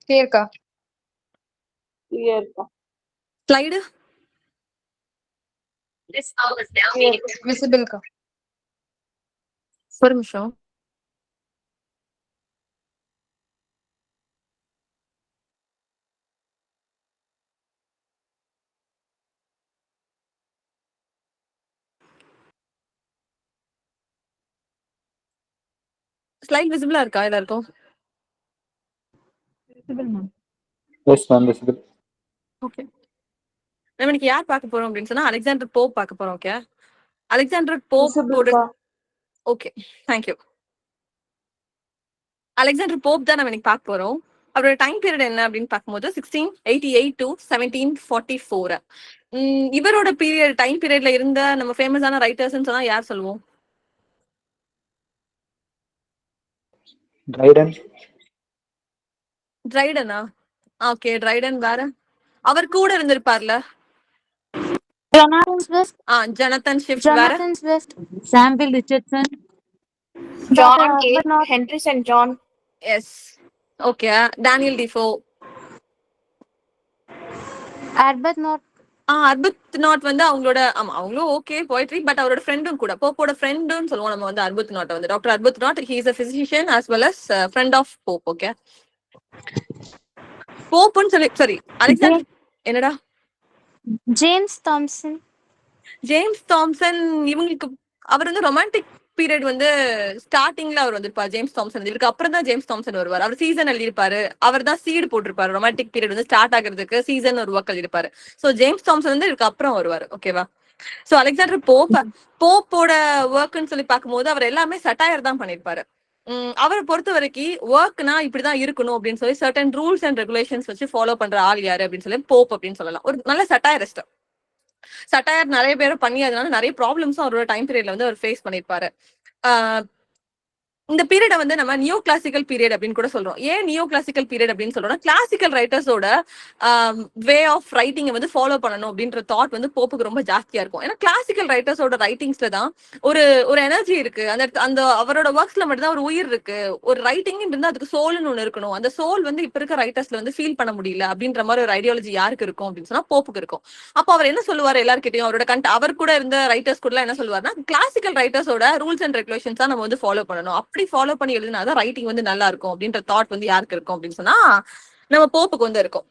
கிளியர்க்கா? கிளியர்க்கா. Slide விசிபிள்க்கா? ஒரு நிமிஷம். Slide விசிபிளா இருக்கா எல்லாருக்கும்? Yes ma'am visible. ஓகே, நம்ம இன்னைக்கு யார் பார்க்க போறோம் அப்படின்னு சொன்னா அலெக்சாண்டர் போப் பார்க்க போறோம். Okay, Alexander Pope. விசிபிள்க்கா. Okay, thank you. அலெக்சாண்டர் போப் தான் நம்ம இன்னைக்கு பார்க்க போறோம். அவரோட டைம் பீரியட் என்ன அப்படின்னு பார்க்கும்போது 1688 to 1744. இவரோட பீரியட் டைம் பீரியட்ல இருந்த நம்ம ஃபேமஸான ரைட்டர்ஸ் சொன்னா யார் சொல்லுவோம்? ட்ரைடனா? ஓகே, ட்ரைடன் வேற. அவர் கூட இருந்திருப்பார்ல ஜொனாதன் ஸ்விஃப்ட் வேற. Samuel Richardson, John Henry Saint John. Yes, okay. Daniel Defoe. Arbuthnot வந்து அவங்களோட அவங்களும் ஓகே போய்ட்ரி, பட் அவரோட ஃப்ரெண்டும் கூட, போப்போட ஃப்ரெண்டுன்னு சொல்லுவோம் நம்ம வந்து அர்பத் நாட் வந்து. Doctor Arbuthnot, he is a physician as well as friend of Pope. Okay, போப்னு சொல்லி சாரி அலெக்சாண்டர் என்னடா ஜேம்ஸ் தாம்சன். இவங்களுக்கு அவர் வந்து ரொமான்டிக் பீரியட் வந்து ஸ்டார்டிங்ல அவர் வந்திருப்பாரு. ஜேம்ஸ் தாம்சன் இவருக்கு அப்புறம் தான் ஜேம்ஸ் தாம்சன் வருவார். அவர் சீசன் எழுதியிருப்பாரு. அவர் தான் சீடு போட்டிருப்பாரு. ரொமான்டிக் பீரியட் வந்து ஸ்டார்ட் ஆகிறதுக்கு சீசன் ஒரு ஒர்க் எழுதியிருப்பாரு. சோ ஜேம்ஸ் தாம்சன் வந்து இவருக்கு அப்புறம் வருவாரு. ஓகேவா? சோ அலெக்சாண்டர் போப்போட ஒர்க்னு சொல்லி பார்க்கும்போது அவர் எல்லாமே சட்டாயர் தான் பண்ணிருப்பாரு. அவரை பொறுத்த வரைக்கும் ஒர்க்னா இப்படிதான் இருக்கணும் அப்படின்னு சொல்லி சர்டன் ரூல்ஸ் அண்ட் ரெகுலேஷன்ஸ் வச்சு ஃபாலோ பண்ற ஆள் யாரு அப்படின்னு சொல்லி போப் அப்படின்னு சொல்லலாம். ஒரு நல்ல சட்டாயரிஸ்ட். சட்டாயர் நிறைய பேரை பண்ணி அதனால நிறைய ப்ராப்ளம்ஸும் அவரோட டைம் பீரியட்ல வந்து அவர் ஃபேஸ் பண்ணிருப்பாரு. இந்த பீரியட வந்து நம்ம நியோ கிளாசிக்கல் பீரியட் அப்படின்னு கூட சொல்றோம். ஏன் நியோ கிளாசிக்கல் பீரியட் அப்படின்னு சொல்றோம்னா கிளாசிக்கல் ரைட்டர்ஸோட வே ஆஃப் ரைட்டிங்கை வந்து ஃபாலோ பண்ணணும் அப்படின்ற தாட் வந்து போப்புக்கு ரொம்ப ஜாஸ்தியா இருக்கும். ஏன்னா கிளாசிக்கல் ரைட்டர்ஸோட ரைட்டிங்ஸ்ல தான் ஒரு எனர்ஜி இருக்கு. அந்த அவரோட ஒர்க்ஸ்ல மட்டும் தான் ஒரு உயிர் இருக்கு. ஒரு ரைட்டிங் இருந்தா அதுக்கு சோல்னு ஒண்ணு இருக்கணும். அந்த சோல் வந்து இப்ப இருக்க ரைட்டர்ஸ்ல வந்து ஃபீல் பண்ண முடியல அப்படின்ற மாதிரி ஒரு ஐடியாலஜி யாருக்கு இருக்கும் அப்படின்னு சொன்னா போப்புக்கு இருக்கும். அப்போ அவர் என்ன சொல்லுவாரு எல்லாருக்கிட்டையும், அவரோட அவர் கூட இருந்த ரைட்டர்ஸ் கூட என்ன சொல்லுவாருன்னா கிளாசிக்கல் ரைட்டர்ஸோட ரூல்ஸ் அண்ட் ரெகுலேஷன்ஸ் தான் நம்ம வந்து ஃபாலோ பண்ணணும். அப்படி ஃபாலோ பண்ணி எழுதினாதான் ரைட்டிங் வந்து நல்லா இருக்கும் அப்படின்ற தாட் வந்து யாருக்கு இருக்கும் அப்படின்னு சொன்னா நம்ம போப்புக்கு வந்து இருக்கும்.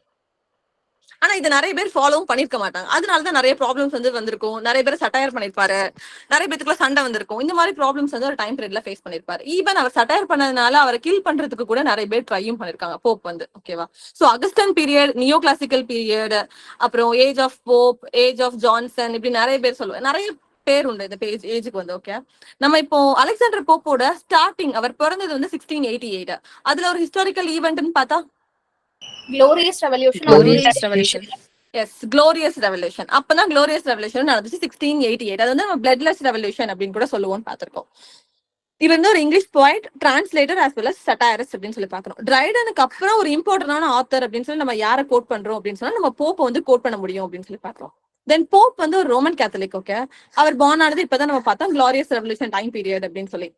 ஆனா இது நிறைய பேர் ஃபாலோவும் பண்ணிருக்க மாட்டாங்க. அதனாலதான் நிறைய ப்ராப்ளம்ஸ் வந்து வந்திருக்கும். நிறைய பேர் சட்டையர் பண்ணிருப்பாரு. நிறைய பேருக்குள்ள சண்டை வந்திருக்கும். இந்த மாதிரி ப்ராப்ளம்ஸ் வந்து ஒரு டைம் பீரியட்ல ஃபேஸ் பண்ணிருப்பாரு. ஈவன் அவர் சட்டையர் பண்ணதுனால அவரை கில் பண்றதுக்கு கூட நிறைய பேர் ட்ரையும் பண்ணிருக்காங்க போப் வந்து. ஓகேவா? So Augustan period, neo classical period, அப்புறம் age of Pope, age of Johnson, இப்படி நிறைய பேர் சொல்லுவாங்க. நிறைய பேர் உண்டு இந்த ஏஜுக்கு வந்து. ஓகே, நம்ம இப்போ அலெக்சாண்டர் போப்போட ஸ்டார்டிங், அவர் பிறந்தது வந்து 1688. அதுல ஒரு ஹிஸ்டாரிக்கல் ஈவென்ட்னு பார்த்தா Glorious Revolution. Yes, Glorious Revolution. அப்பதான் Glorious Revolution நடந்துச்சு 1688. அது வந்து நம்ம Bloodless Revolution அப்படின்னு கூட சொல்லுவோம்னு பார்த்திருக்கோம். இவர் வந்து ஒரு English poet, translator as well as satirist அப்படின்னு சொல்லி பார்க்கணும். ட்ரைடனுக்கு அப்புறம் ஒரு இம்பார்ட்டன்டான ஆத்தர் அப்படின்னு சொல்லி நம்ம யாரை கோட் பண்றோம் அப்படின்னு சொன்னா நம்ம போப்பை வந்து கோட் பண்ண முடியும் அப்படின்னு சொல்லி பார்க்கிறோம். தென் போப் வந்து ஒரு ரோமன் கேத்தலிக். ஓகே, அவர் பார்ன் ஆனது இப்பதான் நம்ம பார்த்தோம் Glorious Revolution டைம் பீரியட் அப்படின்னு சொல்லி.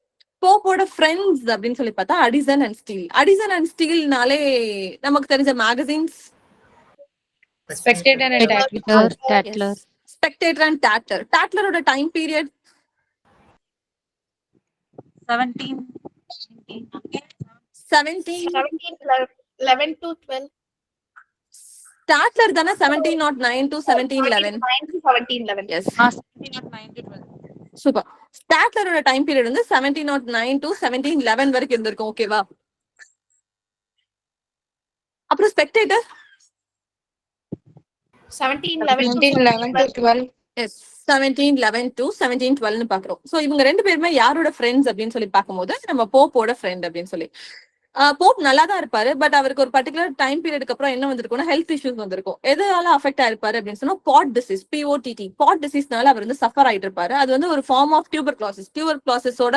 போப்போட ஃப்ரெண்ட்ஸ் அப்படின்னு சொல்லி பார்த்தா Addison and Steele. Addison and ஸ்டீல்னாலே நமக்கு தெரிஞ்ச magazines Spectator and Tatler. Spectator and Tatler. Tatlerோட டைம் பீரியட் 1711 to 12. Tatler தானே 1709 to 1711. 1711. Yes. 1709 to 12. சூப்பர். Tatlerோட டைம் பீரியட் வந்து 1709 to 1711 வரைக்கும் இருந்திருக்கும். ஓகேவா? அப்புறம் ஸ்பெக்டேட்டர் 1711 to 12. Yes, 1711 to 1712 னு பாக்குறோம். சோ இவங்க ரெண்டு பேருமே யாரோட ஃப்ரெண்ட்ஸ் அப்படின்னு சொல்லி பார்க்கும்போது நம்ம போப்போட ஃப்ரெண்ட் அப்படின்னு சொல்லி. போப் நல்லா தான் இருப்பாரு. பட் அவருக்கு ஒரு பர்டிகுலர் டைம் பீரியடுக்கு அப்புறம் என்ன வந்திருக்கும்னா ஹெல்த் இஷ்யூஸ் வந்திருக்கும். எதனால அஃபெக்ட் ஆயிருப்பாரு அப்படின்னு சொன்னா பாட் டிசீஸ், POTT, பாட் டிசீஸ்னால அவர் வந்து சஃபர் ஆயிட்டு இருப்பாரு. அது வந்து ஒரு ஃபார்ம் ஆஃப் டியூபர்குலோசிஸோட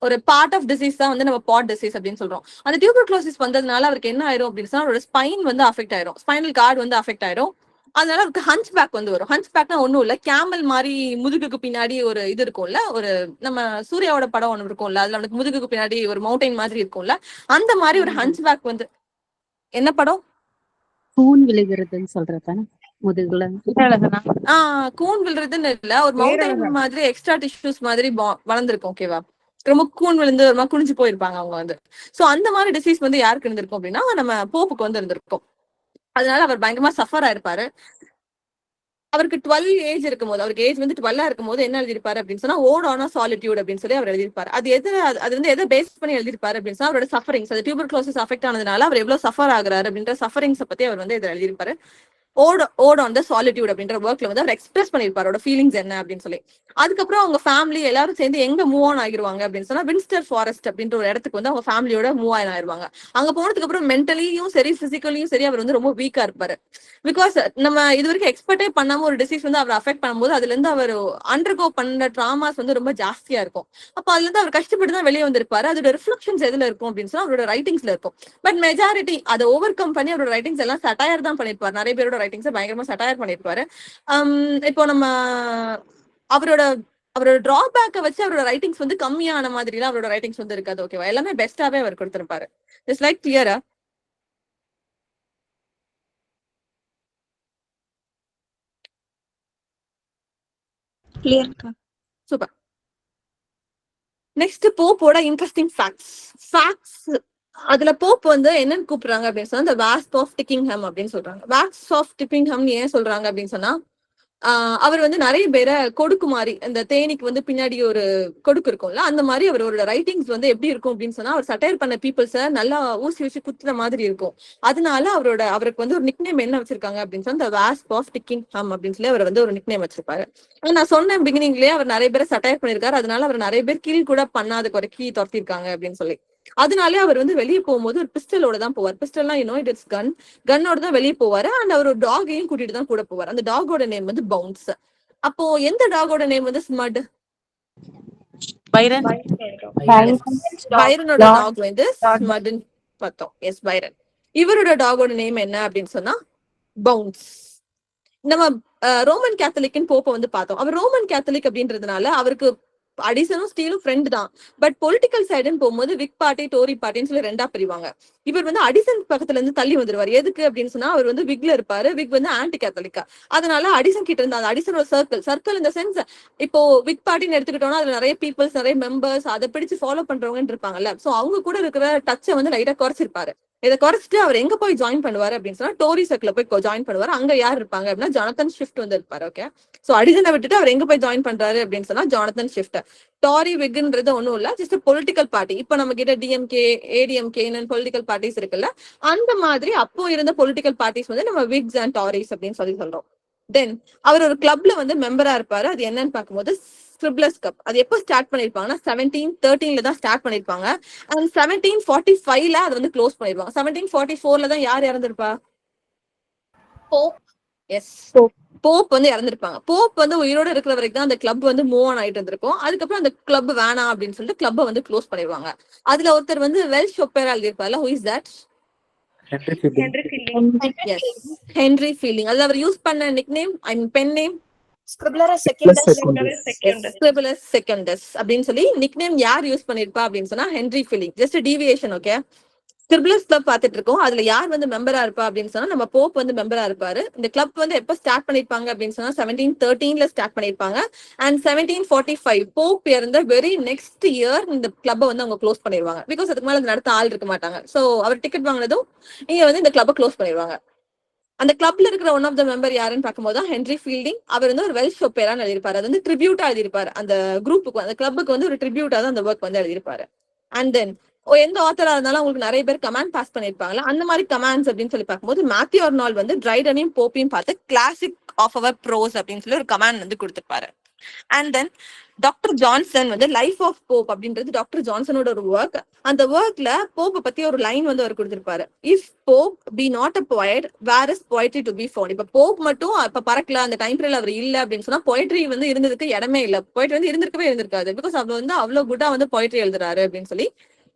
ஒரு பார்ட் ஆஃப் டிசீஸ் தான் வந்து நம்ம பாட் டிசீஸ் அப்படின்னு சொல்றோம். அந்த டியூபர்குலோசிஸ் வந்ததுனால அவருக்கு என்ன ஆயிரும் அப்படின்னு சொன்னா அவரோட ஸ்பைன் வந்து அஃபெக்ட் ஆயிரும். ஸ்பைனல் கார்டு வந்து அஃபெக்ட் ஆயிரும். அதனால அவருக்கு ஹஞ்ச் பேக் வந்து வரும். ஹஞ்ச் பேக்னா ஒண்ணும் இல்ல, கேமல் மாதிரி முதுகுக்கு பின்னாடி ஒரு இது இருக்கும்ல, ஒரு நம்ம சூர்யாவோட படம் ஒண்ணு இருக்கும்ல, அதுல அவனுக்கு முதுகுக்கு பின்னாடி ஒரு மவுண்டைன் மாதிரி இருக்கும்ல, அந்த மாதிரி ஒரு ஹஞ்ச் பேக் வந்து என்ன படம்? கூன் விழுகிறதுன்னு சொல்றதானே முதுகுல கூன் விழுறதுன்னு இல்ல, ஒரு மவுண்டைன் மாதிரி எக்ஸ்ட்ரா டிஷ்யூஸ் மாதிரி வளர்ந்துருக்கும். ஓகேவா, ரொம்ப கூன் விழுந்து ஒரு மாதிரி குனிஞ்சு போயிருப்பாங்க அவங்க வந்து. சோ அந்த மாதிரி டிசீஸ் வந்து யாருக்கு இருந்திருக்கும் அப்படின்னா நம்ம போப்புக்கு வந்து இருந்திருக்கும். அதனால அவர் பயங்கரமா சஃபர் ஆயிருப்பாரு. அவருக்கு 12 ஏஜ் இருக்கும்போது, அவருக்கு ஏஜ் வந்து 12 இருக்கும்போது என்ன எழுதிருப்பாரு அப்படின்னு சொன்னா ஓட் ஆன் சாலிட்யூட் அப்படின்னு சொல்லி அவர் எழுதிருப்பாரு. அது வந்து எதை பேஸ் பண்ணி எழுதிருப்பாரு அப்படின்னு சொன்னா அவரோட சஃபரிங்ஸ், அது டியூபர்குலோசிஸ் அஃபெக்ட் ஆனதுனால அவர் எவ்வளவு சஃபர் ஆகுறாரு அப்படின்ற சஃபரிங்ஸ் பத்தி அவர் வந்து இதை எழுதிருப்பாரு. ஓட் ஆன் த சாலிட்யூட் அப்படின்ற ஒர்க்ல வந்து அவர் எக்ஸ்பிரஸ் பண்ணிருப்பாரு அவரோட ஃபீலிங்ஸ் என்ன அப்படின்னு சொல்லி. அதுக்கப்புறம் அவங்க ஃபேமிலி எல்லாரும் சேர்ந்து எங்க மூவ் ஆன் ஆகிருவாங்க அப்படின்னு சொன்னா வின்ஸ்டர் ஃபாரஸ்ட் அப்படின்ற ஒரு இடத்துக்கு வந்து அவங்க ஃபேமிலியோட மூவ் ஆன் ஆயிருவாங்க. அங்க போனதுக்கு அப்புறம் மென்டலியும் சரி பிசிக்கலியும் சரி அவர் வந்து ரொம்ப வீக்கா இருப்பாரு. பிகாஸ் நம்ம இது வரைக்கும் எக்ஸ்பெக்டே பண்ணாம ஒரு டிசீஸ் வந்து அவர் அஃபெக்ட் பண்ணும்போது அதுல இருந்து அவர் அண்டர்கோ பண்ண டிராமாஸ் வந்து ரொம்ப ஜாஸ்தியா இருக்கும். அப்ப அதுல இருந்து அவர் கஷ்டப்பட்டு தான் வெளியே வந்திருப்பாரு. அதோட ரிஃப்ளெக்ஷன்ஸ் எதுல இருக்கும் அப்படின்னு சொன்னா அவரோட ரைட்டிங்ஸ்ல இருக்கும். பட் மெஜாரிட்டி அதை ஓவர் கம் பண்ணி அவரோட ரைட்டிங்ஸ் எல்லாம் சட்டையர் தான் பண்ணிருப்பாரு. நிறைய பேரோட ரைட்டிங்ஸ் பயங்கரமா சட்டையர் பண்ணிருப்பாரு. இப்போ நம்ம அவரோட அவரோட டிராபேக்கை வச்சு அவரோட ரைட்டிங்ஸ் வந்து கம்மியான மாதிரி எல்லாம் அவரோட ரைட்டிங்ஸ் வந்து இருக்காது. ஓகேவா, எல்லாமே பெஸ்டாவே அவர் கொடுத்திருப்பாரு. இட்ஸ் லைக் கிளியரா? கிளியர். சூப்பர். நெக்ஸ்ட் போப்போட இன்ட்ரெஸ்டிங் ஃபேக்ட்ஸ். அதுல போப் வந்து என்னன்னு கூப்பிடுறாங்க அப்படின்னு சொன்னா இந்த வாஸ்ப் ஆஃப் டிக்கிங்ஹாம் அப்படின்னு சொல்றாங்க. வாஸ்ப் ஆஃப் டிக்கிங்ஹாம் ஏன் சொல்றாங்க அப்படின்னு சொன்னா அவர் வந்து நிறைய பேரை கொடுக்கு மாதிரி, இந்த தேனிக்கு வந்து பின்னாடி ஒரு கொடுக்கு இருக்கும்ல, அந்த மாதிரி அவரோட ரைட்டிங்ஸ் வந்து எப்படி இருக்கும் அப்படின்னு சொன்னா அவர் சட்டையர் பண்ண பீப்புள்ஸ நல்லா ஊசி வச்சு குத்துற மாதிரி இருக்கும். அதனால அவருக்கு வந்து ஒரு நிக்நேம் என்ன வச்சிருக்காங்க அப்படின்னு சொன்னா வாஸ்ப் ஆஃப் டிக்கிங்ஹாம் அப்படின்னு சொல்லி அவர் வந்து ஒரு நிக்நேம் வச்சிருப்பாரு. நான் சொன்னேன் பிகினிங்லயே அவர் நிறைய பேரை சட்டையர் பண்ணிருக்காரு. அதனால அவர் நிறைய பேர் கீழ் கூட பண்ணாத குறைக்கி துரத்திருக்காங்க அப்படின்னு சொல்லி. அதனாலே அவர் வந்து வெளியே போகும்போது ஒரு பிஸ்டலோட தான் போவார். பிஸ்டல்னா இட்ஸ் கன்னோட தான் வெளியே போவாரு. அண்ட் அவர் ஒரு டாகையும் கூட்டிட்டு தான் கூட போவார். அந்த டாகோட நேம் வந்து பவுன்ஸ். அப்போ எந்த டாகோட நேம் வந்து ஸ்மட்? பைரனோட டாக் வந்து ஸ்மட்னு பார்த்தோம். Yes, Byron. இவரோட டாகோட நேம் என்ன அப்படின்னு சொன்னா பவுன்ஸ். நம்ம ரோமன் கேத்தலிக்னு போப்ப வந்து பார்த்தோம். அவர் ரோமன் கேத்தலிக் அப்படின்றதுனால அவருக்கு அடிசனும் ஸ்டீலும் ஃப்ரெண்ட் தான். பட் பொலிட்டிக்கல் சைடுன்னு போகும்போது விக் பார்ட்டி டோரி பார்ட்டின்னு சொல்லி ரெண்டா பிரிவாங்க. இவர் வந்து அடிசன் பக்கத்துல இருந்து தள்ளி வந்துருவாரு. எதுக்கு அப்படின்னு சொன்னா அவர் வந்து விக்ல இருப்பாரு. விக் வந்து ஆன்டி கேத்தலிக்கா. அதனால அடிசன் கிட்ட இருந்து அடிசனோட சர்க்கிள் இந்த சென்ஸ் இப்போ விக் பார்ட்டின்னு எடுத்துக்கிட்டோம்னா அதுல நிறைய பீப்புள்ஸ், நிறைய மெம்பர்ஸ், அதை பிடிச்சு ஃபாலோ பண்றவங்க இருப்பாங்கல்ல. சோ அவங்க கூட இருக்கிற டச்சை வந்து லைட்டா குறைச்சிருப்பாரு. இதை குறைச்சிட்டு அவர் எங்க போய் ஜாயின் பண்ணுவாரு அப்படின்னு சொன்னா டோரி சர்க்கிள் போய் ஜாயின் பண்ணுவாரு. அங்க யார் இருப்பாங்க அப்படின்னா ஜானத்தன் ஷிஃப்ட் வந்து இருப்பாரு. ஓகே, சோ அடிசனை விட்டுட்டு அவர் எங்க போய் ஜாயின் பண்றாரு அப்படின்னு சொன்னா ஜானத்தன் ஷிஃப்ட். டாரி விக்ன்றது ஒண்ணும் இல்ல, ஜஸ்ட் பொலிட்டிக்கல் பார்ட்டி. இப்ப நம்ம கிட்ட டிஎம்கே, ஏடிஎம்கே பொலிட்டிக்கல் பார்ட்டிஸ் இருக்குல்ல, அந்த மாதிரி அப்போ இருந்த பொலிட்டிக்கல் பார்ட்டிஸ் வந்து நம்ம விக்ஸ் அண்ட் டாரிஸ் அப்படின்னு சொல்லி சொல்றோம். தென் அவர் ஒரு கிளப்ல வந்து மெம்பரா இருப்பாரு. அது என்னன்னு பார்க்கும்போது ஸ்கிரிப்லர்ஸ் கிளப். அது எப்போ ஸ்டார்ட் பண்ணிருப்பாங்கன்னா 1713 தான் ஸ்டார்ட் பண்ணிருப்பாங்க. அண்ட் 1745 அது வந்து க்ளோஸ் பண்ணிருப்பாங்க. 1744 தான் யார் இறந்திருப்பா? போப். எஸ், போப் வந்து இறந்திருப்பாங்க. போப் வந்து உயிரோட இருக்கிற வரைக்கும் தான் அந்த கிளப் வந்து மூவ் ஆன் ஆயிட்டு இருந்திருக்கும். அதுக்கப்புறம் அந்த கிளப் வேணாம் அப்படின்னு சொல்லிட்டு கிளப்பை வந்து க்ளோஸ் பண்ணிடுவாங்க. அதுல ஒருத்தர் வந்து வெல்ஷ் ஒப்பேரா எழுதியிருப்பார்ல, who is that? Henry Fielding. Yes, Henry Fielding. அதுல அவர் யூஸ் பண்ண nickname, I mean pen name Scriblerus Secundus அப்படின்னு சொல்லி நிக்நேம் யார் யூஸ் பண்ணிருப்பா அப்படின்னு சொன்னா Henry Fielding. Just deviation. Okay, Scriblerus club பார்த்துட்டு இருக்கோம். அதுல யார் வந்து மெம்பரா இருப்பா அப்படின்னு சொன்னா நம்ம போப் வந்து மெம்பரா இருப்பாரு. இந்த கிளப் வந்து எப்ப ஸ்டார்ட் பண்ணிருப்பாங்க அப்படின்னு சொன்னா 1713 ஸ்டார்ட் பண்ணிருப்பாங்க. அண்ட் 1745 போப் இறந்த வெரி நெக்ஸ்ட் இயர் இந்த கிளப்பை வந்து அவங்க க்ளோஸ் பண்ணிடுவாங்க. பிகாஸ் அதுக்கு மேல நடத்த ஆள் இருக்க மாட்டாங்க. சோ அவர் டிக்கெட் வாங்கினதும் இங்க வந்து இந்த கிளப்பை க்ளோஸ் பண்ணிடுவாங்க. அந்த கிளப்ல இருக்கிற ஒன் ஆஃப் த மெம்பர் யாருன்னு பார்க்கும்போது ஹென்ரி ஃபீல்டிங். அவர் வந்து ஒரு வெல்ஷ் ஒப்பேரான்னு எழுதியிருப்பாரு. அது வந்து ட்ரிபியூட்டா எழுதியிருப்பாரு அந்த குரூப்புக்கு, அந்த கிளப்புக்கு வந்து ஒரு ட்ரிபியூட்டா தான் அந்த ஒர்க் வந்து எழுதியிருப்பாரு. அண்ட் தென் எந்த ஆத்தரா இருந்தாலும் உங்களுக்கு நிறைய பேர் கமெண்ட் பாஸ் பண்ணிருப்பாங்களா, அந்த மாதிரி கமெண்ட்ஸ் அப்படின்னு சொல்லி பார்க்கும்போது மேத்யூ ஆர்னால்ட் வந்து ட்ரைடனையும் போப்பையும் பார்த்து கிளாசிக் ஆஃப் அவர் ப்ரோஸ் அப்படின்னு சொல்லி ஒரு கமெண்ட் வந்து கொடுத்திருப்பாரு. அண்ட் தென் டாக்டர் ஜான்சன் வந்து லைஃப் ஆஃப் போப் அப்படின்றது டாக்டர் ஜான்சனோட ஒரு ஒர்க். அந்த ஒர்க்ல போப்பை பத்தி ஒரு லைன் வந்து அவர் கொடுத்திருப்பாரு. If Pope be not a poet, where is poetry to be found. இப்ப போப் மட்டும் இப்ப பறக்கல, அந்த டைம் பீரியட் அவர் இல்ல அப்படின்னு சொன்னா போயட்ரி வந்து இருந்ததுக்கு இடமே இல்ல. போயட்ரி வந்து இருந்திருக்காது. பிகாஸ் அவர் வந்து அவ்வளவு குட்டா வந்து போயட்ரி எழுதுறாரு அப்படின்னு சொல்லி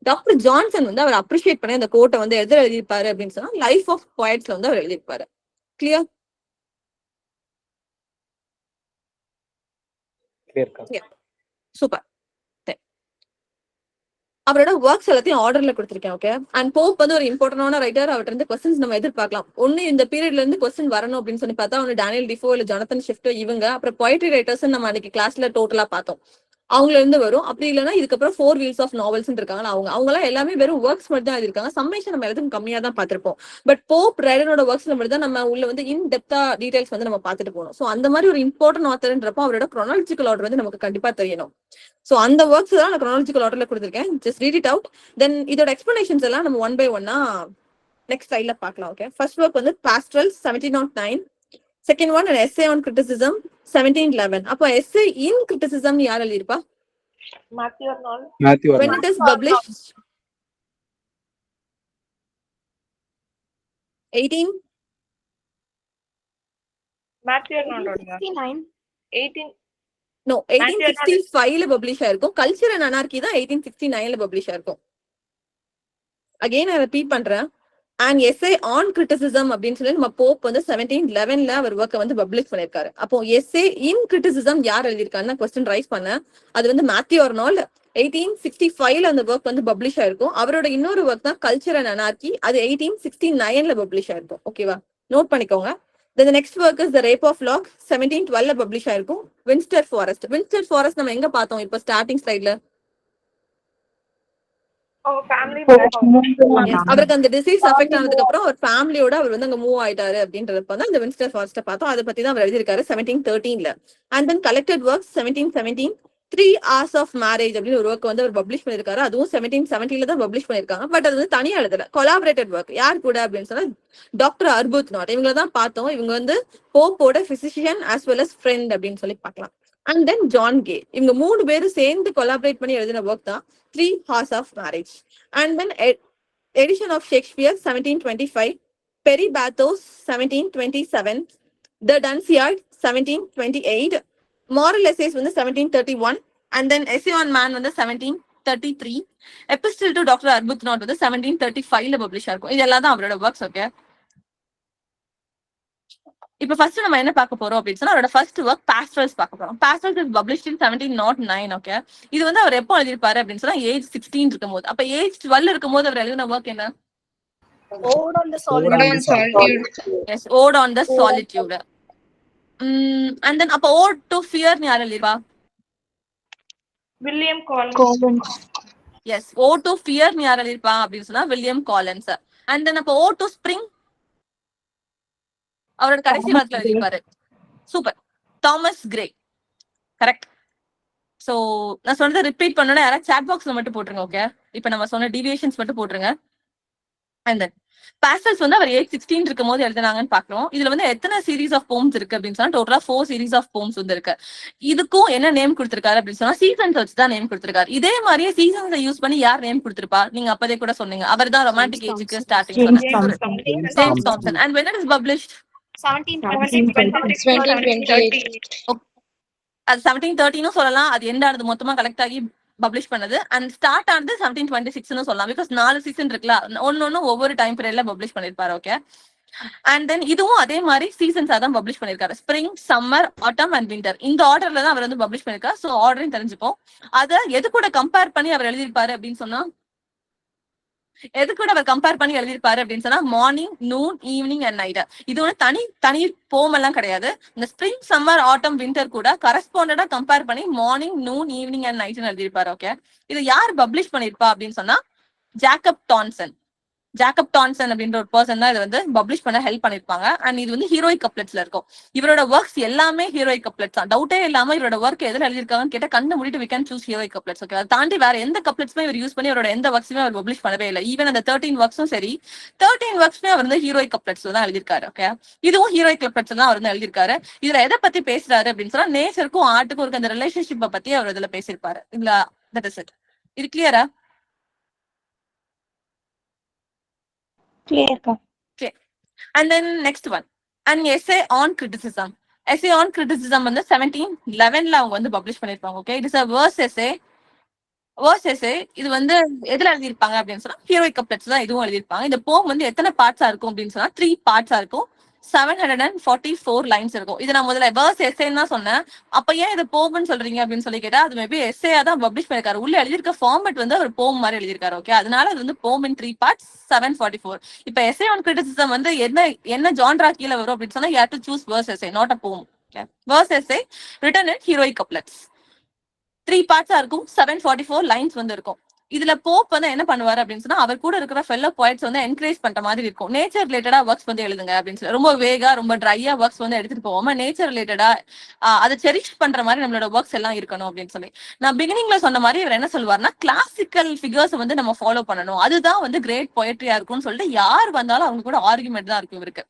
டாக்டர் ஜான்சன் வந்து அவர் அப்ரிஷியேட் பண்ணி அந்த கோட்டை வந்து எதிர எழுதியிருப்பாரு அப்படின்னு சொன்னா லைஃப் ஆஃப் போயட்ஸ்ல வந்து அவர் எழுதியிருப்பாரு. கிளியர்? சூப்பர். அவரோட ஒர்க்ஸ் எல்லாத்தையும் ஆர்டர்ல கொடுத்திருக்கேன். ஓகே. அண்ட் போப் வந்து ஒரு இம்பார்ட்டன்டான ரைட்டர். அவர்கிட்ட இருந்து கொஸ்டின்ஸ் நம்ம எதிர்பார்க்கலாம். ஒண்ணு இந்த பீரியட்ல இருந்து கொஸ்டின் வரணும் அப்படின்னு சொல்லி பார்த்தா ஒன்னு டேனியல் டிஃபோ இல்ல ஜொனத்தன் ஷிஃப்ட் இவங்க. அப்புறம் பொயட்ரி ரைட்டர்ஸ் நம்ம அன்னைக்கு கிளாஸ்ல டோட்டலா பார்த்தோம். அவங்கள இருந்து வரும். அப்படி இல்லைன்னா இதுக்கப்புறம் 4 வீல்ஸ் ஆஃப் நாவல்ஸ் இருக்காங்க. அவங்க எல்லாம் எல்லாமே வெறும் ஒர்க்ஸ் மட்டும் தான் எழுதிருக்காங்க. சம்மேஷன் நம்ம எல்லாத்துக்கும் கம்மியா தான் பார்த்திருப்போம். பட் போப் ரைடனோட ஒர்க்ஸ் மட்டும் தான் நம்ம உள்ள வந்து இன் டெப்தா டீடைல்ஸ் வந்து நம்ம பார்த்துட்டு போகணும். ஸோ அந்த மாதிரி ஒரு இம்பார்ட்டன்ட் ஆத்தர்ன்றப்போ அவரோட chronological ஆர்டர் வந்து நமக்கு கண்டிப்பா தெரியணும். சோ அந்த ஒர்க்ஸ் தான் நான் chronological ஆர்டர்ல கொடுத்திருக்கேன். Just read it out. Then இதோட எக்ஸ்பிளனேஷன்ஸ் எல்லாம் நம்ம 1 by 1 நெக்ஸ்ட் ஸ்லைட்ல பார்க்கலாம். ஓகே. ஃபர்ஸ்ட் ஒர்க் வந்து பாஸ்டரல்ஸ் 1709. Second one an essay on criticism 1711. அப்போ essay in criticism யார் எழுதிருப்பா? Matthew Arnold. When it is published 18 Matthew Arnold. 69. 18. No, 1865 ல பப்ளிஷ் ஆயிருக்கும். கல்ச்சர் அண்ட் அனார்கி தான் 1869 ல பப்ளிஷ் ஆயிருக்கும். அகைன் நான் ரிப்பீட் பண்றேன். அண்ட் எஸ்ஏ ஆன் கிரிட்டிசிசம் அப்படின்னு சொல்லி நம்ம போப் வந்து 1711 அவர் ஒர்க்கை வந்து பப்ளிஷ் பண்ணிருக்காரு. அப்போ எஸ்ஏ இன் கிரிட்டிசிசம் யார் எழுதியிருக்காருன்னு கொஸ்டின் ரைஸ் பண்ணேன். அது வந்து மேத்யூ ஆர்னால்ட் 1865 அந்த ஒர்க் வந்து பப்ளிஷ் ஆயிருக்கும். அவரோட இன்னொரு ஒர்க் தான் கல்ச்சர் அண்ட் அனார்கி. அது 1869 பப்ளிஷ் ஆயிருக்கும். ஓகேவா? நோட் பண்ணிக்கோங்க. Then the next work is The Rape of Lock 1712 publish ஆயிருக்கும். வின்ஸ்டர் ஃபாரஸ்ட் நம்ம எங்க பார்த்தோம் இப்போ ஸ்டார்டிங் ஸ்லைட்ல? அவருக்கு அந்த டிசீஸ் அஃபெக்ட் ஆனதுக்கு அப்புறம் அவர் ஃபேமிலியோட அவர் வந்து அங்க மூவ் ஆயிட்டாரு அப்படின்றப்ப தான் இந்த வின்ஸ்டர் ஃபாரஸ்ட் பார்த்தோம். அதை பத்தி தான் அவர் எழுதியிருக்காரு 1713. And then collected works 1717 3 hours of marriage அப்படின்னு ஒரு ஒர்க் வந்து அவர் பப்ளிஷ் பண்ணிருக்காரு. அதுவும் 1770 தான் பப்ளிஷ் பண்ணிருக்காங்க. பட் அது வந்து தனியா எழுதல, கொலாபரேட்டட் ஒர்க். யார் கூட அப்படின்னு சொன்னா டாக்டர் அர்புத்நாட். இவங்கள தான் பார்த்தோம். இவங்க வந்து போப்போட physician as well as friend அப்படின்னு சொல்லி பார்க்கலாம். And then John Gay. இவங்க 3 பேரும் சேர்ந்து கொலாபரேட் பண்ணி எழுதின ஒர்க் தான் 3 hours of marriage. And then edition of Shakespeare 1725, Perry Bathos 1727, The Dunciad 1728, Moral Essays வந்து 1731, and then Essay on Man வந்து 1733, Epistle to Dr. Arbuthnot வந்து 1735 பப்ளிஷ் ஆயிருக்கும். இது எல்லாம் தான் அவரோட ஒர்க்ஸ். ஓகே. இப்ப ஃபர்ஸ்ட் நம்ம என்ன பார்க்க போறோம் அப்படின்னு சொன்னா அவரோட ஃபர்ஸ்ட் ஒர்க் பாஸ்டரல்ஸ் பார்க்க போறோம். பாஸ்டரல்ஸ் இஸ் பப்ளிஷ்ட் இன் 1709. ஓகே. இது வந்து அவர் எப்போ எழுதிருப்பாரு அப்படின்னு சொன்னா ஏஜ் 16 இருக்கும் போது. அப்ப ஏஜ் 12 இருக்கும் போது அவர் எழுதின ஒர்க் என்ன? Ode on the Solitude. Yes, Ode on the Solitude. And then அப்ப Ode to Fear யார் எழுதிருப்பா? William Collins. Yes, Ode to Fear யார் எழுதிருப்பா அப்படின்னு சொன்னா வில்லியம் காலின்ஸ். And then அப்ப Ode to Spring அவரோட கடைசி வாரத்துல எழுதிருப்பாரு. Super. Thomas Gray. Correct. So நான் சொன்னதை ரிப்பீட் பண்ணோட யாராவது சாட் பாக்ஸ்ல மட்டும் போட்டுருங்க. ஓகே. இப்ப நம்ம சொன்ன டீவியேஷன்ஸ் மட்டும் போட்டுருங்க. அண்ட் தென் பாஸ்டல்ஸ் வந்து அவர் ஏஜ் 16 இருக்கும் போது எழுதினாங்கன்னு பாக்குறோம். இதுல வந்து எத்தனை சீரீஸ் ஆஃப் போம்ஸ் இருக்கு அப்படின்னு சொன்னா டோட்டலா 4 சீரீஸ் ஆஃப் போம்ஸ் வந்து இருக்கு. இதுக்கும் என்ன நேம் கொடுத்திருக்காரு அப்படின்னு சொன்னா சீசன்ஸ் வச்சு தான் நேம் கொடுத்திருக்காரு. இதே மாதிரியே சீசன்ஸை யூஸ் பண்ணி யார் நேம் கொடுத்திருப்பா? நீங்க அப்பதே கூட சொன்னீங்க. அவர் தான் ரொமான்டிக் ஏஜுக்கு ஸ்டார்டிங் சொன்னார். James Thomson. And when it is published 1728. அது 1713 சொல்லலாம். அது எண்ட் ஆனது மொத்தமா கலெக்ட் ஆகி பப்ளிஷ் பண்ணது. அண்ட் ஸ்டார்ட் ஆனது 1726 சொல்லலாம். பிகாஸ் 4 சீசன் இருக்குல்ல, ஒன்னு ஒவ்வொரு டைம் பீரியட்ல பப்ளிஷ் பண்ணிருப்பாரு. ஓகே. அண்ட் தென் இதுவும் அதே மாதிரி சீசன்ஸா தான் பப்ளிஷ் பண்ணிருக்காரு. Spring, summer, autumn and winter. இந்த ஆர்டர்ல தான் அவர் வந்து பப்ளிஷ் பண்ணிருக்காரு. சோ ஆர்டரையும் தெரிஞ்சுப்போம். அதை எது கூட கம்பேர் பண்ணி அவர் எழுதியிருப்பாரு அப்படின்னு சொன்னா morning, noon, evening and night. இது ஒண்ணு தனி போம் எல்லாம் கிடையாது. இந்த ஸ்பிரிங், சம்மர், ஆட்டம், வின்டர் கூட கரஸ்பாண்டடா கம்பேர் பண்ணி morning, noon, evening and night எழுதியிருப்பாரு. ஓகே. இது யார் பப்ளிஷ் பண்ணிருப்பா அப்படின்னு சொன்னா ஜாக்கப் டான்சன் அப்படின்ற ஒரு பர்சன் தான் இதை வந்து பப்ளிஷ் பண்ண ஹெல்ப் பண்ணிருப்பாங்க. அண்ட் இது வந்து ஹீரோயிக் கப்லெட்ஸ்ல இருக்கும். இவரோட ஒர்க்ஸ் எல்லாமே ஹீரோயிக் கப்லெட்ஸ் தான். டவுட்டே இல்லாம இவரோட ஒர்க் எதுல எழுதிருக்காங்கன்னு கேட்டா கண்ணு மூடிட்டு we can choose heroic couplets. Okay. அதை தாண்டி வேற எந்த கப்லெட்ஸுமே இவர் யூஸ் பண்ணி அவரோட எந்த ஒர்க்ஸுமே அவர் பப்ளிஷ் பண்ணவே இல்லை. ஈவன் அந்த 13 ஒர்க்ஸும் சரி, 13 ஒர்க்ஸுமே அவர் வந்து ஹீரோயிக் கப்லெட்ஸ் தான் எழுதிருக்காரு. ஓகே. இதுவும் ஹீரோயிக் கப்லெட்ஸ் தான் அவர் வந்து எழுதிருக்காரு. இதுல எதை பத்தி பேசுறாரு அப்படின்னு சொன்னா நேச்சருக்கும் ஆர்ட்டுக்கும் இருக்க அந்த ரிலேஷன்ஷிப்பை பத்தி அவர் இதுல பேசியிருப்பாரு. இல்ல, தட் இஸ் இட். இது கிளியரா? Clear. And then next one, an essay on criticism. Essay on criticism வந்து 1711 அவங்க வந்து பப்ளிஷ் பண்ணிருப்பாங்க. Okay. It is a verse essay. இது வந்து எதுல எழுதிருப்பாங்க அப்படின்னு சொன்னா ஹீரோயிக் கப்லெட்ஸ் தான் இதுவும் எழுதிருப்பாங்க. இந்த போம் வந்து எத்தனை பார்ட்ஸா இருக்கும் அப்படின்னு சொன்னா 3 பார்ட்ஸா இருக்கும். 744 லைன்ஸ் இருக்கும். இது நான் முதல்ல வேர்ஸ் எஸ்ஏன்னு தான் சொன்னேன். அப்ப ஏன் இது போம்னு சொல்றீங்க அப்படின்னு சொல்லி கேட்டா, அது மேபி எஸ்ஏயா தான் பப்ளிஷ் பண்ணிருக்காரு. உள்ள எழுதியிருக்க ஃபார்மேட் வந்து அவர் போம் மாதிரி எழுதியிருக்காரு. ஓகே, அதனால அது வந்து போம் இன் 3 பார்ட்ஸ் 744. இப்ப எஸ்ஏ ஆன் கிரிட்டிசிசம் வந்து என்ன ஜான்ரா கீழே வரும் அப்படின்னு சொன்னா, you have to choose verse essay, not a poem. Okay, verse essay written in heroic couplets. 3 பார்ட்ஸா இருக்கும், 744 லைன்ஸ் வந்து இருக்கும். இதுல போப் வந்து என்ன பண்ணுவாரு அப்படின்னு சொன்னா, அவர் கூட இருக்கிற ஃபெல்லோ போய்ட்ஸ் வந்து என்கரேஜ் பண்ற மாதிரி இருக்கும். நேச்சர் ரிலேட்டடா ஒர்க்ஸ் வந்து எழுதுங்க அப்படின்னு சொல்லி, ரொம்ப வேகா ரொம்ப ட்ரையா ஒர்க்ஸ் வந்து எடுத்துட்டு போவோமா, நேச்சர் ரிலேட்டடா அதை செரிஷ் பண்ற மாதிரி நம்மளோட ஒர்க்ஸ் எல்லாம் இருக்கணும் அப்படின்னு சொல்லி. நான் பிகினிங்ல சொன்ன மாதிரி இவர் என்ன சொல்லுவாருன்னா, கிளாசிக்கல் ஃபிகர்ஸ் வந்து நம்ம ஃபாலோ பண்ணணும், அதுதான் வந்து கிரேட் போயட்ரியா இருக்கும்னு சொல்லிட்டு யார் வந்தாலும் அவங்க கூட ஆர்குமெண்ட் தான் இருக்கும் இவருக்கு.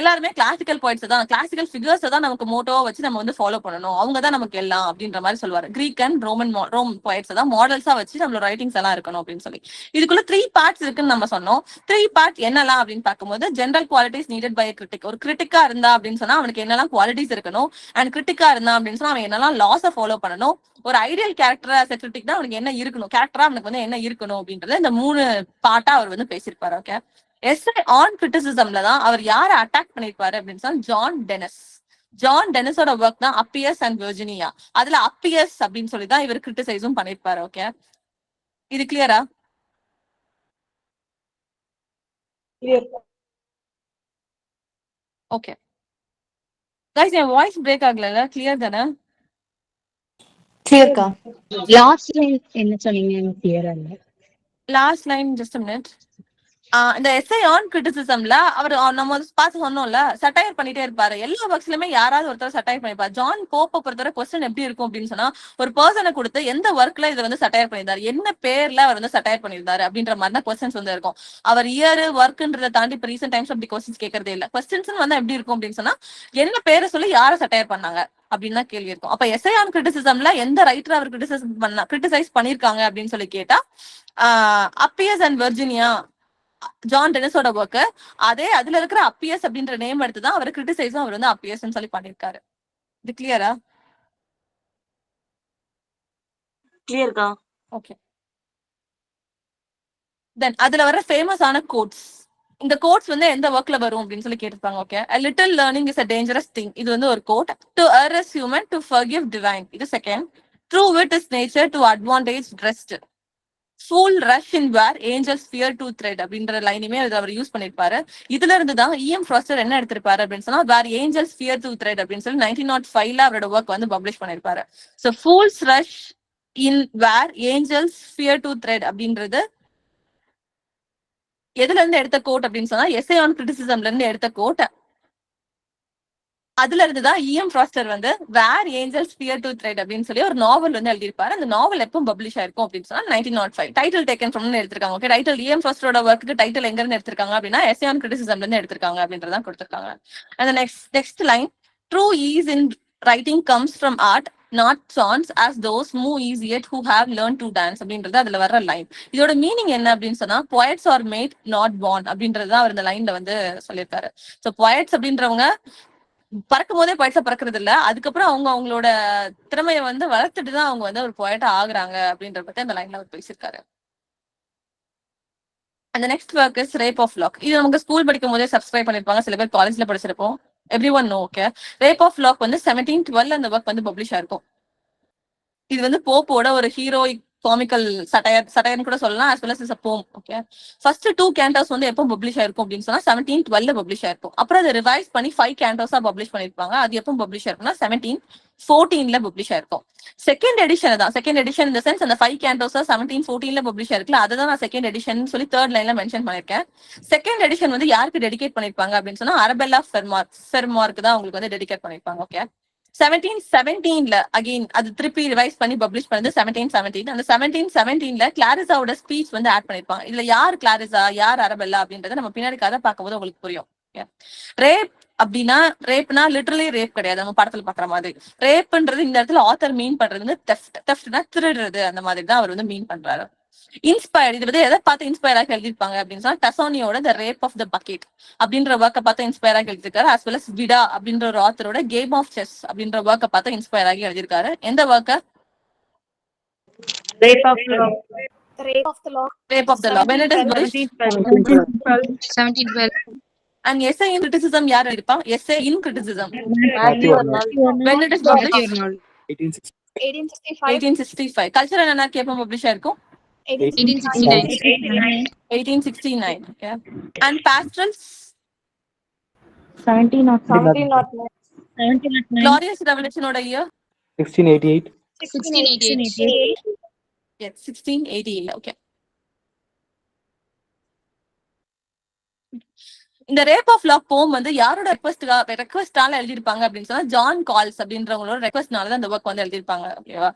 எல்லாருமே கிளாசிக்கல் போய்ட்ஸ் தான், கிளாசிக்கல் ஃபிகர்ஸ் தான் நமக்கு மோட்டோவா வச்சு நம்ம வந்து ஃபாலோ பண்ணணும், அவங்க தான் நமக்கு எல்லாம் அப்படின்ற மாதிரி சொல்லுவாரு. கிரீக் அண்ட் ரோம் போய்ட்ஸ் தான் மாடல்ஸா வச்சு நம்மளோட ரைட்டிங்ஸ் எல்லாம் இருக்கணும் அப்படின்னு சொல்லி. இதுக்குள்ள 3 பார்ட்ஸ் இருக்குன்னு நம்ம சொன்னோம். 3 பார்ட் என்னலாம் அப்படின்னு பார்க்கும்போது, general qualities needed by critic. ஒரு கிரிட்டிக்கா இருந்தா அப்படின்னு சொன்னா அவனுக்கு என்னெல்லாம் குவாலிட்டிஸ் இருக்கணும், அண்ட் கிரிட்டிக்கா இருந்தா அப்படின்னு சொன்னா அவன் என்னெல்லாம் லாஸை ஃபாலோ பண்ணணும், ஒரு ideal character as a critic தான் அவனுக்கு என்ன இருக்கணும், கேரக்டரா அவனுக்கு வந்து என்ன இருக்கணும் அப்படின்றத இந்த 3 பார்ட்டா அவர் வந்து பேசியிருப்பாரு. ஓகே, எஸ்ஏ ஆன் கிரிட்டிசிசம்ல தான் அவர் யாரை அட்டாக் பண்ணிருப்பாரு அப்படின்னு சொன்னா, ஜான் டெனிஸோட ஒர்க் தான் அப்பியஸ் அண்ட் வெர்ஜினியா. அதுல அப்பியஸ் அப்படின்னு சொல்லி தான் இவர் கிரிட்டிசைஸும் பண்ணிருப்பாரு. ஓகே, இது கிளியரா? ஓகே கைஸ், என் வாய்ஸ் பிரேக் ஆகல, கிளியர் தானே? கிளியர்க்கா. லாஸ்ட் லைன் என்ன சொன்னீங்க, எனக்கு கிளியரா இல்ல. Last line just a minute. இந்த எஸ்ஐ ஆன் கிரிட்டிசிசம்ல அவர் நம்ம பார்த்து சொன்னோம்ல, சட்டையர் பண்ணிட்டே இருப்பாரு. எல்லா ஒர்க்ஸ்லயுமே யாராவது ஒருத்தர் சட்டையர் பண்ணிருப்பாரு. ஜான் போப்பை பொறுத்தவரை கொஸ்டின் எப்படி இருக்கும் அப்படின்னு சொன்னா, ஒரு பர்சனை கொடுத்து எந்த ஒர்க்ல இதை வந்து சட்டையர் பண்ணியிருந்தாரு, என்ன பேர்ல அவர் வந்து சட்டையர் பண்ணியிருந்தாரு அப்படின்ற மாதிரி தான் கொஸ்டின்ஸ் வந்து இருக்கும். அவர் இயர் ஒர்க்ன்றதை தாண்டி இப்ப ரீசென்ட் டைம்ஸ் அப்படி கொஸ்டின்ஸ் கேட்கறதே இல்ல. கொஸ்டின்ஸ் வந்து எப்படி இருக்கும் அப்படின்னு சொன்னா, என்ன பேரை சொல்லி யாரை சட்டையர் பண்ணாங்க அப்படின்னு தான் கேள்வி இருக்கும். அப்ப எஸ்ஐ ஆன் கிரிட்டிசிசம்ல எந்த ரைட்டர் அவர் கிரிட்டிசைஸ் பண்ணிருக்காங்க அப்படின்னு சொல்லி கேட்டா, அப்பியஸ் அண்ட் வெர்ஜினியா, ஜான் டெனிஸோட ஒர்க். அதே அதுல இருக்கிற அப்பியஸ் அப்படின்ற நேம் எடுத்துதான் அவர் கிரிட்டிசைஸும் அவர் வந்து அப்பியஸ் சொல்லி பண்ணிருக்காரு. இது கிளியரா? கிளியர்க்கா. ஓகே, தென் அதுல வர ஃபேமஸான கோட்ஸ். இந்த கோட்ஸ் வந்து எந்த ஒர்க்ல வரும் அப்படின்னு சொல்லி கேட்டிருப்பாங்க. Okay, a little learning is a dangerous thing. இது வந்து ஒரு quote. to err is human, to forgive divine. இது second. true wit is nature, to advantage dressed. fool rush in where angels fear to tread அப்படின்ற லைனுமே அவர் use பண்ணிருப்பாரு. இதுல இருந்துதான் இஎம் ஃப்ராஸ்டர் என்ன எடுத்திருப்பாரு அப்படின்னு சொன்னா, where angels fear to tread அப்படின்னு சொல்லி 1905ல அவரோட ஒர்க் வந்து பப்ளிஷ் பண்ணிருப்பாரு. so fools rush in where angels fear to tread அப்படின்றது எதுல இருந்து எடுத்த கோட் அப்படின்னு சொன்னா, எஸ்ஏ ஆன் கிரிட்டிசிசம்ல இருந்து எடுத்த கோட். அதுல இருந்துதான் இஎம் ஃப்ராஸ்டர் வந்து வேர் ஏஞ்சல்ஸ் ஃபியர் டு த்ரெட் அப்படின்னு சொல்லி ஒரு நாவல் வந்து எழுதியிருப்பாரு. அந்த நாவல் எப்போ பப்ளிஷ் ஆயிருக்கும் அப்படின்னு சொன்னா 1905. டைட்டில் டேக்கன் ஃப்ரம் எடுத்திருக்காங்க. ஓகே, டைட்டில் இஎம் ஃப்ராஸ்டரோட ஒர்க்கு டைட்டில் எங்க இருந்து எடுத்திருக்காங்க அப்படின்னா, எஸ்ஏ ஆன் கிரிட்டிசிசம்ல இருந்து எடுத்திருக்காங்க அப்படின்றதான் கொடுத்திருக்காங்க. அந்த next line, true ease in writing comes from art, not chance as those who ease yet who have learned to dance அப்படின்றது அதுல வர்ற லைன். இதோட மீனிங் என்ன அப்படின்னு சொன்னா, poets are made not born அப்படின்றது அவர் இந்த லைன்ல வந்து சொல்லியிருக்காரு. ஸோ poets அப்படின்றவங்க பறக்கும் போதே poets பறக்கிறது இல்ல, அதுக்கப்புறம் அவங்க அவங்களோட திறமையை வந்து வளர்த்துட்டு தான் அவங்க வந்து ஒரு poet ஆகுறாங்க அப்படின்ற பத்தி அந்த லைன்ல அவர் பேசியிருக்காரு. அந்த next work is rape of lock. இது நமக்கு ஸ்கூல் படிக்கும் போதே சப்ஸ்கிரைப் பண்ணிருப்பாங்க, சில பேர் காலேஜ்ல படிச்சிருப்போம். Every one know. Okay, rape of lock வந்து 1712 அந்த ஒர்க் வந்து பப்ளிஷ் ஆயிருக்கும். இது வந்து போப்போட ஒரு ஹீரோயிக் காமிக்கல் சட்டையர்னு கூட சொல்லலாம், as well as is a poem. Okay, first 2 cantos வந்து எப்போ பப்ளிஷ் ஆயிருக்கும் அப்படின்னு சொன்னா 1712 பப்ளிஷ் ஆயிருக்கும். அப்புறம் அதை ரிவைஸ் பண்ணி 5 கேண்டோஸா பப்ளிஷ் பண்ணிருப்பாங்க. அது எப்போ பப்ளிஷ் ஆயிருக்கும்னா 1714 பப்ளிஷ் ஆயிருக்கும். செகண்ட் எடிஷன் இந்த சென்ஸ் அந்த 5 கேண்டோஸா 1714 பப்ளிஷ் ஆயிருக்குல்ல, அதை தான் நான் செகண்ட் எடிஷன் சொல்லி 3rd லைன்ல மென்ஷன் பண்ணிருக்கேன். செகண்ட் எடிஷன் வந்து யாருக்கு டெடிகேட் பண்ணிருப்பாங்க அப்படின்னு சொன்னா, அரபெல்லா ஃபெர்மார்க்கு தான் உங்களுக்கு வந்து டெடிகேட் பண்ணிருப்பாங்க. ஓகே, 1717ல அகைன் அது திருப்பி ரிவைஸ் பண்ணி பப்ளிஷ் பண்ணது 1717. அந்த 1717ல கிளாரிசாவோட ஸ்பீச் வந்து ஆட் பண்ணிருப்பாங்க. இதுல யார் கிளாரிசா, யார் அரபெல்லா அப்படின்றத நம்ம பின்னாடி கதை பார்க்கும்போது உங்களுக்கு புரியும். ரேப் அப்படின்னா, ரேப்னா லிட்டரலி ரேப் கிடையாது நம்ம படத்துல பாக்குற மாதிரி. ரேப்ன்றது இந்த இடத்துல ஆத்தர் மீன் பண்றது வந்து தெஃப்ட்னா திருடுறது, அந்த மாதிரி தான் அவர் வந்து மீன் பண்றாரு. இன்ஸ்பயர்ட், இது வந்து எதை பார்த்து இன்ஸ்பயர் ஆகி எழுதிருப்பாங்க அப்படின்னு சொன்னா, டசோனியோட the rape of the bucket அப்படின்ற ஒர்க்கை பார்த்து இன்ஸ்பயர் ஆகி எழுதிருக்காரு. as well as விடா அப்படின்ற ஒரு ஆத்தரோட கேம் ஆஃப் செஸ் அப்படின்ற ஒர்க்கை பார்த்து இன்ஸ்பயர் ஆகி எழுதிருக்காரு. எந்த ஒர்க்க? Rape of the law. Rape of the law. When it is published 1712. And essay in criticism யார் எழுதிருப்பா? Essay in criticism. Matthew Arnold. When it is published? 1865. 1865. Culture and Anarchy எப்ப publish ஆயிருக்கும்? 1869. 1869. Okay. And Pastorals? 1709. Glorious Revolution ஓட year? 1688. 1688. Yes, 1688. Okay. இந்த rape of lock போம் வந்து யாரோட ரெக்வஸ்டால எழுதிருப்பாங்க அப்படின்னு சொன்னா ஜான் கால்ஸ் அப்படின்றவங்களோட ரெக்வஸ்ட்னால தான் இந்த ஒர்க் வந்து எழுதிருப்பாங்க. ஓகேவா?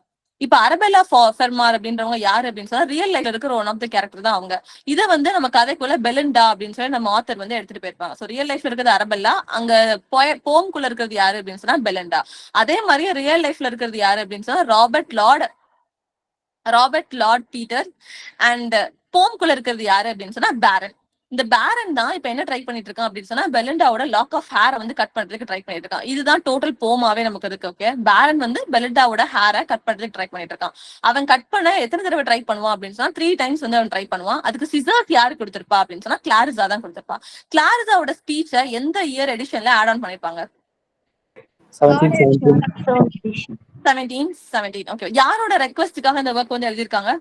இப்ப அரபெல்லா ஃபெர்மார் அப்படின்றவங்க யாரு அப்படின்னு சொன்னா ரியல் லைஃப்ல இருக்கிற ஒன் ஆஃப் த கேரக்டர் தான் அவங்க. இதை வந்து நம்ம கதைக்குள்ள பெலிண்டா அப்படின்னு சொல்லி நம்ம ஆத்தர் வந்து எடுத்துட்டு போயிருப்பாங்க. சோ ரியல் லைஃப்ல இருக்கிறது அரபெல்லா, அங்க போம்குள்ள இருக்கிறது யாரு அப்படின்னு சொன்னா பெலிண்டா. அதே மாதிரி ரியல் லைஃப்ல இருக்கிறது யாரு அப்படின்னு சொன்னா ராபர்ட் லார்ட் பீட்டர். அண்ட் போம்குள்ள இருக்கிறது யாரு அப்படின்னு சொன்னா பேரன். இந்த பேரன் தான் இப்ப என்ன ட்ரை பண்ணிட்டு இருக்கான் அப்படின்னு சொன்னா பெலிண்டாவோட லாக் ஆஃப் ஹேரை வந்து கட் பண்றதுக்கு ட்ரை பண்ணிட்டு இருக்கான். இதுதான் டோட்டல் போமாவே நமக்கு இருக்கு. ஓகே, பேரன் வந்து பெலிண்டாவோட ஹேரை கட் பண்றதுக்கு ட்ரை பண்ணிட்டு இருக்கான். அவன் கட் பண்ண எத்தனை தடவை ட்ரை பண்ணுவான் அப்படின்னு சொன்னா 3 times வந்து அவன் ட்ரை பண்ணுவான். அதுக்கு சிசர்ஸ் யாரு கொடுத்திருப்பா அப்படின்னு சொன்னா கிளாரிசா தான் கொடுத்திருப்பா. கிளாரிசாவோட ஸ்பீச்சை எந்த இயர் எடிஷன்ல ஆட் ஆன் பண்ணிருப்பாங்க? 1717. ஓகே, யாரோட ரெக்வெஸ்டுக்காக இந்த ஒர்க் வந்து எழுதிருக்காங்க?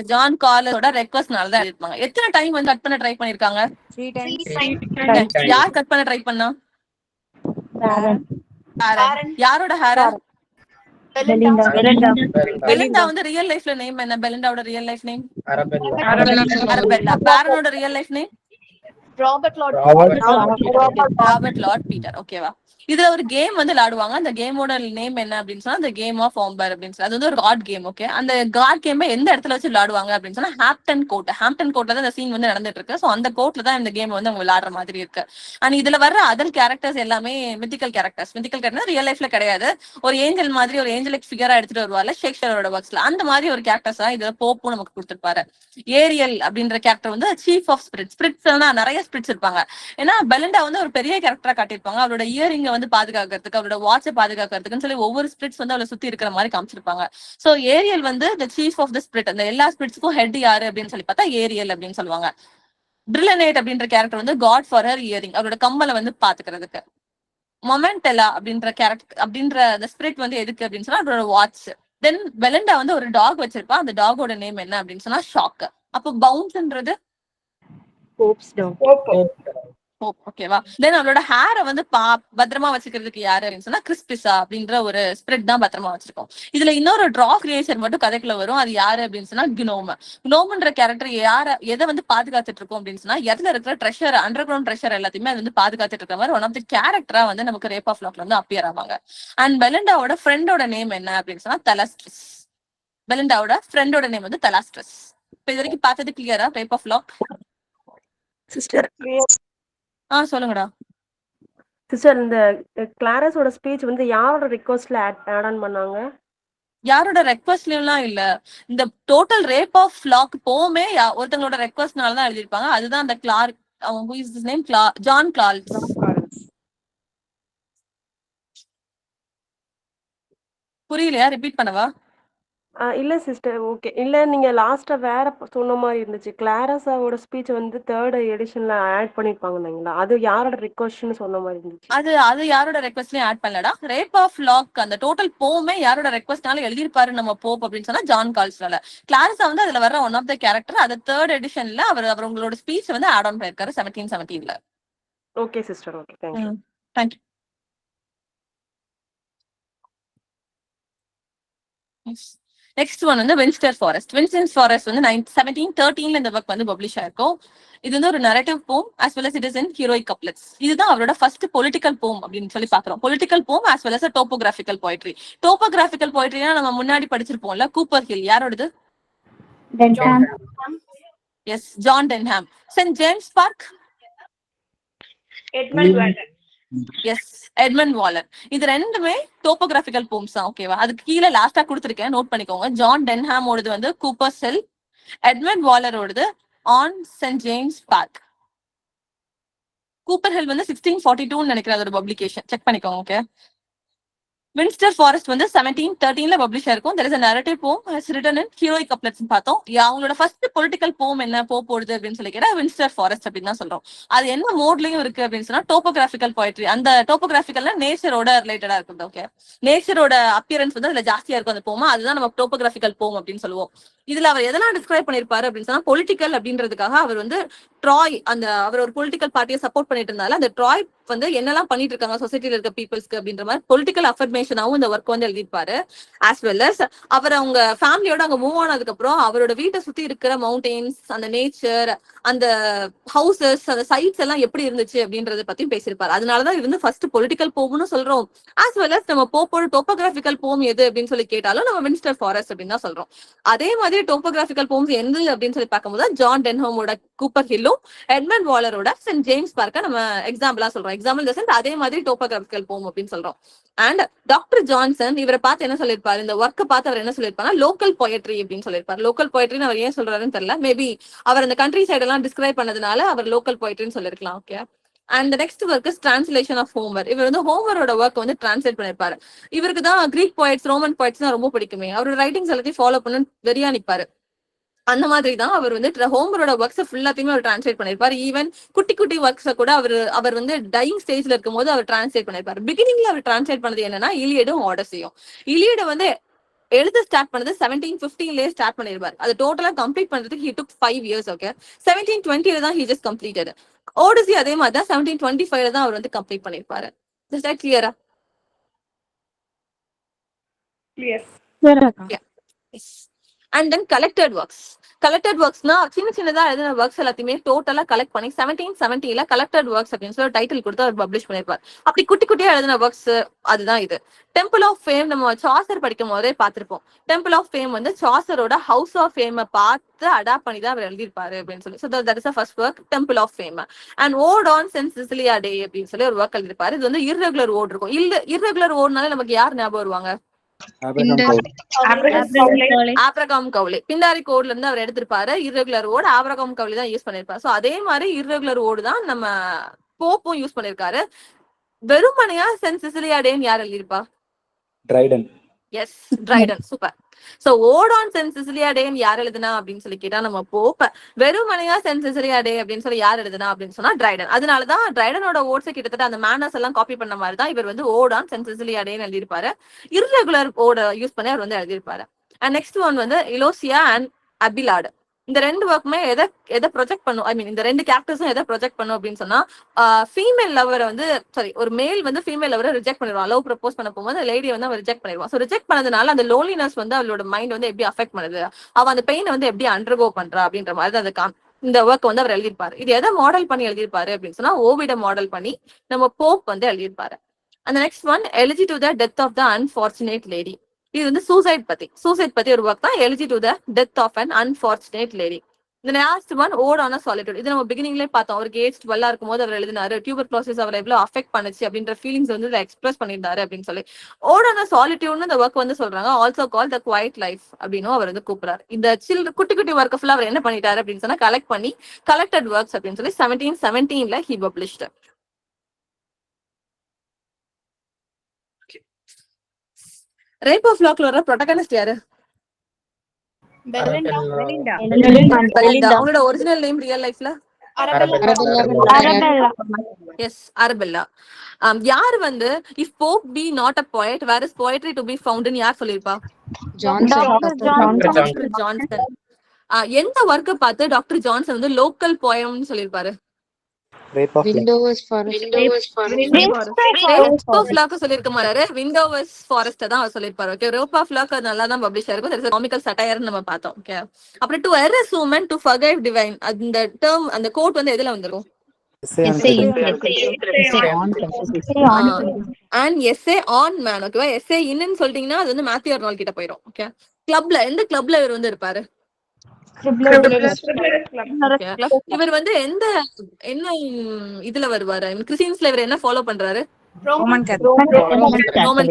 ஜான் கார்லஸோட ரெக்வெஸ்ட்னால தான் எழுதிருப்பாங்க. எத்தனை டைம் வந்து கட் பண்ண ட்ரை பண்ணிருக்காங்க? 3 times. யார் கட் பண்ண ட்ரை பண்ணா? யாரோட ஹேர? பெலிண்டா வந்து ரியல் லைஃப்ல நேம் என்ன? பெலிண்டாவோட ரியல் லைஃப் நேம் அரபெல்லா. பேரனோட real life name Robert Lord Petre. ஓகேவா? இதுல ஒரு கேம் வந்து விளையாடுவாங்க. அந்த கேமோட நேம் என்ன அப்படின்னு சொன்னா அந்த கேம் ஆஃப் ஆம்பர் அப்படின்னு சொல்லி, அது வந்து ஒரு கார்ட் கேம். ஓகே, அந்த கார்ட் கேம் எந்த இடத்துல வச்சு விளையாடுவாங்க அப்படின்னு சொன்னா ஹாம்ப்டன் கோர்ட்ல தான் இந்த சீன் வந்து நடந்துட்டு இருக்கு. சோ அந்த கோர்ட்ல தான் இந்த கேம் வந்து அவங்க விளையாடுற மாதிரி இருக்கு. அண்ட் இதுல வர்ற அதர் கேரக்டர்ஸ் எல்லாமே மித்திக்கல் கேரக்டர்ஸ் ரியல் லைஃப்ல கிடையாது. ஒரு ஏஞ்சல் மாதிரி ஒரு ஏஞ்சலிக் ஃபிகரா எடுத்துட்டு வருவாங்க ஷேக்ஸ்பியரோட ஒர்க்ஸ்ல. அந்த மாதிரி ஒரு கேரக்டர்ஸ் தான் இதுல போப்பும் நமக்கு கொடுத்திருப்பாரு. ஏரியல் அப்படின்ற கேரக்டர் வந்து சீஃப் ஆஃப் ஸ்பிரிட்ஸ் நிறைய ஸ்பிரிட்ஸ் இருப்பாங்க. ஏன்னா பெலிண்டா வந்து ஒரு பெரிய கேரக்டரா காட்டியிருப்பாங்க. அவரோட இயரிங் வந்து பாதுகாக்கிறதுக்கு, அவரோட வாட்சை பாதுகாக்கிறதுக்குன்னு சொல்லி ஒவ்வொரு ஸ்பிரிட்ஸ் வந்து அவளை சுத்தி இருக்கிற மாதிரி காமிச்சிருப்பாங்க. சோ ஏரியல் வந்து the chief of the spirit. அந்த எல்லா ஸ்பிரிட்ஸ்க்கும் ஹெட் யாரு அப்படின்னு சொல்லி பார்த்தா ஏரியல் அப்படின்னு சொல்லுவாங்க. பிரில்லனேட் அப்படின்ற கேரக்டர் வந்து காட் ஃபார் ஹர் இயரிங், அவரோட கம்மலை வந்து பாத்துக்கிறதுக்கு. மொமெண்டெல்லா அப்படின்ற கேரக்டர் அப்படின்ற அந்த ஸ்பிரிட் வந்து எதுக்கு அப்படின்னு சொன்னா அவரோட வாட்ச். தென் பெலிண்டா வந்து ஒரு டாக் வச்சிருப்பா. அந்த டாகோட நேம் என்ன அப்படின்னு சொன்னா ஷாக். அப்போ பவுன்ஸ்ன்றது ஓகேவா? தென் அவளோட ஹேரை வந்து பத்திரமா வச்சுக்கிறதுக்கு யாரு அப்படின்னு சொன்னா கிறிஸ்பிசா அப்படின்ற ஒரு ஸ்பிரிட் தான் பத்திரமா வச்சிருக்கோம். இதுல இன்னொரு டிரா கிரியேச்சர் மட்டும் கதைக்குள்ள வரும். அது யாரு அப்படின்னு சொன்னா குனோம்ன்ற கேரக்டர் எதை வந்து பாதுகாத்துட்டு இருக்கோம் அப்படின்னு சொன்னா இடத்துல இருக்கிற ட்ரெஷர், அண்டர் கிரவுண்ட் ட்ரெஷர் எல்லாத்தையுமே அது வந்து பாதுகாத்துட்டு இருக்க மாதிரி ஒன் ஆஃப் தி கேரக்டரா வந்து நமக்கு ரேப் ஆஃப் லாக்ல வந்து அப்பியர் ஆவாங்க. அண்ட் பெலிண்டாவோட ஃப்ரெண்டோட நேம் என்ன அப்படின்னு சொன்னா தலாஸ்ட்ரஸ். பெலிண்டாவோட ஃப்ரெண்டோட நேம் வந்து தலாஸ்ட்ரஸ். இப்ப இது வரைக்கும் பார்த்தது கிளியரா ரேப் ஆஃப் லாக்? சிஸ்டர் சொல்லுங்கடா சிஸ்டர். இந்த கிளாரஸோட ஸ்பீச் வந்து யாரோட ரிக்வெஸ்ட்ல ஆட் ஆன் பண்ணாங்க? யாரோட ரெக்வெஸ்ட்லாம் இல்ல. இந்த டோட்டல் ரேப் ஆஃப் லாக் போமே ஒருத்தங்களோட ரெக்வெஸ்ட்னால தான் எழுதிருப்பாங்க. அதுதான் அந்த clerk, who is his name? John Caryll. புரியலையா? ரிப்பீட் பண்ணவா? இல்ல சிஸ்டர். ஓகே, இல்ல நீங்க லாஸ்டா வேற சொன்ன மாதிரி இருந்துச்சு. கிளாரஸாவோட ஸ்பீச் வந்து 3rd எடிஷன்ல ஆட் பண்ணிருப்பாங்க. அது யாரோட ரிக்வெஸ்ட்னு சொன்ன மாதிரி இருந்துச்சு. அது யாரோட ரெக்வெஸ்ட்லயும் ஆட் பண்ணலடா. ரேப் ஆஃப் லாக் அந்த டோட்டல் போமே யாரோட ரெக்வெஸ்ட்னால எழுதிருப்பாரு நம்ம போப் அப்படின்னு சொன்னா ஜான் கால்ஸ்னால. கிளாரஸா வந்து அதுல வர ஒன் ஆஃப் த கேரக்டர். அது 3rd எடிஷன்ல அவர் உங்களோட ஸ்பீச் வந்து ஆட் ஆன் பண்ணிருக்காரு 1717ல. Okay sister. Okay, thank you. Thank you. Next one வந்து வின்ஸ்டர் ஃபாரஸ்ட் வந்து 1713ல இந்த ஒர்க் வந்து பப்ளிஷ் ஆயிருக்கும். இது வந்து ஒரு நரேட்டிவ் போம் as well as it is in heroic couplets. இதுதான் அவரோட ஃபர்ஸ்ட் பொலிட்டிக்கல் போம் அப்படின்னு சொல்லி பாக்குறோம். பொலிட்டிக்கல் போம் as well as a topographical poetry. Topographical poetryனா நம்ம முன்னாடி படிச்சிருப்போம்ல, கூப்பர் ஹில். யாரோடது? Yes, John Denham. Saint James Park, Edmund Waller. இது ரெண்டுமே டோபோகிராபிக்கல் போம்ஸ் தான். ஓகேவா? அதுக்கு கீழே லாஸ்டா கொடுத்துருக்கேன், நோட் பண்ணிக்கோங்க. ஜான் டென்ஹாமோடது வந்து கூப்பர்ஸ் ஹில், எட்மண்ட் வாலரோடது on Saint James Park. Cooper Hill வந்து 1642 நினைக்கிறேன் அதோட பப்ளிகேஷன். செக் பண்ணிக்கோங்க. ஓகே, வின்ஸ்டர் ஃபாரஸ்ட் வந்து 1713ல பப்ளிஷ் ஆயிருக்கும். there is a narrative poem has written in heroic couplets பார்த்தோம். அவங்களோட ஃபர்ஸ்ட் பொலிட்டிக்கல் போம் என்ன போடுது அப்படின்னு சொல்லி கேட்டா வின்ஸ்டர் ஃபாரஸ்ட் அப்படின்னு தான் சொல்றோம். அது என்ன மோட்லயும் இருக்கு அப்படின்னு சொன்னா டோபோகிராபிக்கல் போயட்ரி. அந்த டோபோகிராபிக்கல்னா நேச்சரோட ரிலேட்டடா இருக்குது. ஓகே, நேச்சரோட அப்பியரன்ஸ் வந்து அதுல ஜாஸ்தியா இருக்கும் அந்த போமா, அதுதான் நம்ம டோபோகிராபிக்கல் போம் அப்படின்னு சொல்லுவோம். இதுல அவர் எதெல்லாம் டிஸ்கிரைப் பண்ணிருப்பாரு அப்படின்னு சொன்னா பொலிட்டிக்கல் அப்படின்றதுக்காக அவர் வந்து ட்ராய் அவர் ஒரு பொலிட்டிக்கல் பார்ட்டியை சப்போர்ட் பண்ணிட்டு இருந்தாலும் அந்த ட்ராய் வந்து என்னெல்லாம் பண்ணிட்டு இருக்காங்க சொசைட்டில இருக்க பீப்புள்ஸ்க்கு அப்படின்ற மாதிரி பொலிட்டிக்கல் அஃபர்மேஷனாவும் இந்த ஒர்க் வந்து எழுதியிருப்பாரு. ஆஸ் வெல் அஸ் அவர் அவங்க ஃபேமிலியோட அங்க மூவ் ஆனதுக்கு அப்புறம் அவரோட வீட்டை சுத்தி இருக்கிற மவுண்டெயின்ஸ், அந்த நேச்சர், அந்த ஹவுசஸ், அந்த சைட்ஸ் எல்லாம் எப்படி இருந்துச்சு அப்படின்றத பத்தியும் பேசியிருப்பாரு. அதனாலதான் இது வந்து ஃபர்ஸ்ட் பொலிட்டிக்கல் போம்னு சொல்றோம். ஆஸ் வெல் அஸ் நம்ம போப்போட டோபோகிராபிக்கல் போம் எது அப்படின்னு சொல்லி கேட்டாலும் நம்ம வின்ஸ்டர் ஃபாரஸ்ட் அப்படின்னு தான் சொல்றோம். அதே மாதிரி டோபோகிராபிக்கல் போம்ஸ் எந்த அப்படின்னு சொல்லி பார்க்கும்போது ஜான் டென்ஹோமோட கூப்பர் ஹில்லும் எட்மண்ட் வாலரோட சென்ட் ஜேம்ஸ் பார்க்க நம்ம எக்ஸாம்பிளா சொல்றோம். எக்ஸாம்பிள் அதே மாதிரி டோபோகிராபிக்கல் போம் அப்படின்னு சொல்றோம். அண்ட் டாக்டர் ஜான்சன் இவரை பார்த்து என்ன சொல்லியிருப்பாரு, இந்த ஒர்க்கை பார்த்து அவர் என்ன சொல்லியிருப்பாரு, லோக்கல் போயட்ரி அப்படின்னு சொல்லியிருப்பாரு. லோக்கல் போயட்ரின்னு அவர் ஏன் சொல்றாருன்னு தெரியல, மேபி அவர் அந்த கண்ட்ரி சைடு எல்லாம் டிஸ்கிரைப் பண்ணதுனால அவர் லோக்கல் போயட்ரின்னு சொல்லிருக்கலாம். Okay, and next work is translation of Homer. இவர் வந்து ஹோமரோட ஒர்க் வந்து டிரான்ஸ்லேட் பண்ணிருப்பாரு. இவருக்கு தான் கிரீக் போயட்ஸ், ரோமன் போயட்ஸ் தான் ரொம்ப பிடிக்குமே. அவரோட ரைட்டிங்ஸ் எல்லாத்தையும் ஃபாலோ பண்ணு வெறியா நிப்பாரு. அந்த மாதிரி தான் அவர் வந்து ஹோமரோட ஒர்க்ஸ் ஃபுல்லாத்தையுமே அவர் டிரான்ஸ்லேட் பண்ணிருப்பாரு. ஈவன் குட்டி குட்டி ஒர்க்ஸை கூட அவர் வந்து டையிங் ஸ்டேஜ்ல இருக்கும் போது அவர் டிரான்ஸ்லேட் பண்ணிருப்பாரு. பிகினிங்ல அவர் டிரான்ஸ்லேட் பண்ணது என்னன்னா இலியடும் ஆடஸையும். இலியட வந்து எழுத ஸ்டார்ட் பண்ணது 1715 ஸ்டார்ட் பண்ணிருப்பாரு. அது டோட்டலா கம்ப்ளீட் பண்றதுக்கு he took 5 years. ஓகே, 1720 தான் he just completed. ஓடிசி அதே மாதிரி தான் 1725 தான் அவர் வந்து கம்ப்ளீட் பண்ணிருப்பாரு. Is that clear? Clear. Yeah. Yes. And then collected works. Collected ஒர்க்ஸ்னா சின்னதா எழுதின ஒர்க்ஸ் எல்லாத்தையுமே டோட்டலா கலெக்ட் பண்ணி 1770 கலெக்டட் ஒர்க்ஸ் அப்படின்னு சொல்லி டைட்டில் கொடுத்து அவர் பப்ளிஷ் பண்ணிருப்பார். அப்படி குட்டி குட்டியா எழுதின ஒர்க்ஸ் அதுதான் இது. டெம்பிள் ஆஃப் ஃபேம் நம்ம சாசர் படிக்கும் போதே பார்த்திருப்போம். டெம்பிள் ஆஃப் ஃபேம் வந்து சாசரோட ஹவுஸ் ஆஃப் ஃபேமை பார்த்து அடாப்ட் பண்ணி தான் அவர் எழுதியிருப்பாரு அப்படின்னு சொல்லி. So that is first work, temple of fame. And ode on Saint Cecilia day அப்படின்னு சொல்லி ஒரு ஒர்க் எழுதியிருப்பாரு. இது வந்து இர்ரெகுலர் ஓட் இருக்கும். இர்ரெகுலர் ஓட்னாலே நமக்கு யார் ஞாபகம் வருவாங்க? Abraham Cowley. பிண்டாரி கோட்ல இருந்து அவர் எடுத்திருப்பாரு. இர்ரெகுலர் ஓடு ஆப்ரகாம் கவுலி தான் யூஸ் பண்ணிருப்பாரு. சோ அதே மாதிரி இர்ரெகுலர் ஓடு தான் நம்ம போப்பும் யூஸ் பண்ணிருக்காரு. வெறுமனையா சென்ட் சிசிலியா டேன்னு யார் எழுதியிருப்பா? Dryden. Yes, Dryden. Super. So ode on Saint Cecilia டேன்னு யார் எழுதுனா அப்படின்னு சொல்லி கேட்டா நம்ம போப்ப. வெறுமனையா சென்ட் சிசிலியா டே அப்படின்னு சொல்லி யார் எழுதுனா அப்படின்னு சொன்னா ட்ரைடன். அதனாலதான் ட்ரைடனோட ஓட்ஸ் கிட்டத்தட்ட அந்த மேனர்ஸ் எல்லாம் காப்பி பண்ண மாதிரி தான் இவர் வந்து ஓட் ஆன் சென்ட் சிசிலியா டேன்னு எழுதியிருப்பாரு. இர்ரெகுலர் ஓட யூஸ் பண்ணி அவர் வந்து எழுதியிருப்பாரு. அண்ட் நெக்ஸ்ட் ஒன் வந்து இலோசியா அண்ட் அபிலாடு. இந்த ரெண்டு ஒர்க்குமே எதை ப்ரொஜெக்ட் பண்ணும், ஐ மீன் இந்த ரெண்டு கேரக்டர்ஸும் எதை ப்ரொஜெக்ட் பண்ணும் அப்படின்னு சொன்னா ஃபீமேல் லவரை வந்து ஒரு மேல் வந்து ஃபீமேல் லவரை ரிஜெக்ட் பண்ணிடுவான். லவ் ப்ரப்போஸ் பண்ண போகும்போது லேடி வந்து அவன் ரிஜெக்ட் பண்ணிடுவான். ஸோ ரிஜெக்ட் பண்ணதுனால அந்த லோன்லினஸ் வந்து அவளோட மைண்ட் வந்து எப்படி அஃபெக்ட் பண்ணுது, அவன் அந்த பெயினை வந்து எப்படி அண்டர்கோ பண்றா அப்படின்ற மாதிரி அந்த இந்த ஒர்க் வந்து அவர் எழுதியிருப்பாரு. இது எதை மாடல் பண்ணி எழுதியிருப்பாரு அப்படின்னு சொன்னா ஓவிட மாடல் பண்ணி நம்ம போப் வந்து எழுதியிருப்பாரு. அந்த next one elegy to the death of the unfortunate lady. இது வந்து சூசைட் பத்தி ஒரு ஒர்க் தான். Elegy to the death of an unfortunate lady. இந்த last one ode on solitude. இது நம்ம பிகினிங்லேயே பார்த்தோம். அவருக்கு ஏஜ் 12 இருக்கும் போது அவர் எழுதினாரு. டியூபர்குலோசிஸ் அவரை எவ்வளவு அஃபெக்ட் பண்ணுச்சு அப்படின்ற ஃபீலிங்ஸ் வந்து எக்ஸ்பிரஸ் பண்ணியிருந்தாரு அப்படின்னு சொல்லி ஓட் ஆன் சாலிட்யூட்னு இந்த ஒர்க் வந்து சொல்றாங்க. ஆல்சோ கால் த குவைட் லைஃப் அப்படின்னு அவர் வந்து கூப்பிடுறாரு. இந்த குட்டி குட்டி ஒர்க் ஃபுல்லா அவர் என்ன பண்ணிட்டாரு அப்படின்னு சொன்னா கலெக்ட் பண்ணி கலெக்டட் ஒர்க்ஸ் அப்படின்னு சொல்லி 1717 he published. ரேப் ஆஃப் லாக்ல வர ப்ரோட்டகனிஸ்ட் யாரு? பெலிண்டா. அவங்களோட ஒரிஜினல் நேம் ரியல் லைஃப்ல எஸ், அரபெல்லா. யார் வந்து if Pope be not a poet where is poetry to be found ன்னு யார் சொல்லிருப்பா? Doctor Johnson. எந்த ஒர்க்கை பார்த்து டாக்டர் ஜான்சன் வந்து லோக்கல் போயம்னு சொல்லிருப்பாரு? சொல்லிருக்க மாட்டாரு. விண்டோவஸ் ஃபாரஸ்ட் தான் அவர் சொல்லிருப்பாரு. ஓகே, ரோப் ஆஃப் லாக் நல்லா தான் பப்ளிஷ் ஆயிருக்கும். காமிக்கல் சட்டையர் நம்ம பார்த்தோம். ஓகே, அப்புறம் to err is human to forgive divine அந்த டேர்ம் அந்த கோட் வந்து எதுல வந்துரும்? And essay on man. ஓகேவா, எஸ்ஏ இன்னு சொல்லிட்டீங்கன்னா அது வந்து மேத்யூ அர்னால்ட் கிட்ட போயிடும். ஓகே, கிளப்ல எந்த கிளப்ல இவர் வந்து இருப்பாரு? இவர் வந்து என்ன இதுல வருவாரு? கிறிஸ்டியன்ஸ்ல இவர் என்ன ஃபாலோ பண்றாரு? Roman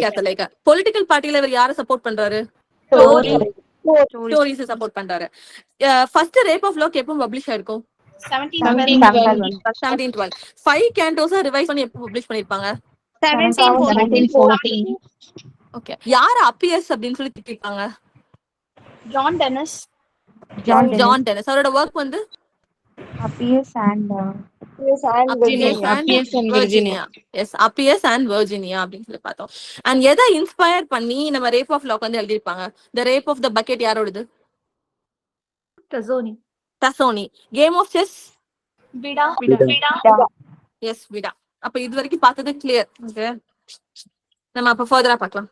Catholic. பொலிட்டிக்கல் பார்ட்டில இவர் யாரை சப்போர்ட் பண்றாரு? டோரிஸ் சப்போர்ட் பண்றாரு. ஃபர்ஸ்ட் ரேப் ஆஃப் லாக் எப்போ பப்ளிஷ் ஆயிருக்கும்? 1712. 5 கேண்டோஸா ரிவைஸ் பண்ணி எப்போ பப்ளிஷ் பண்ணிருப்பாங்க? 1714. ஓகே. யார் அப்பியர்ஸ் அப்படின்னு சொல்லி திட்டிருக்காங்க? John Dennis. John Dennis. அவரோட ஒர்க் வந்து Appius and Virginia. Yes, Appius and Virginia அப்படின்னு சொல்லி பார்த்தோம். அண்ட் எதை இன்ஸ்பயர் பண்ணி நம்ம ரேப் ஆஃப் லாக் வந்து எழுதியிருப்பாங்க? The rape of the bucket யாரோடது? Tassoni. Game of chess? Vida. Yes, Vida. அப்ப இது வரைக்கும் பார்த்தது கிளியர். ஓகே, நம்ம அப்ப ஃபர்தரா பார்க்கலாம்.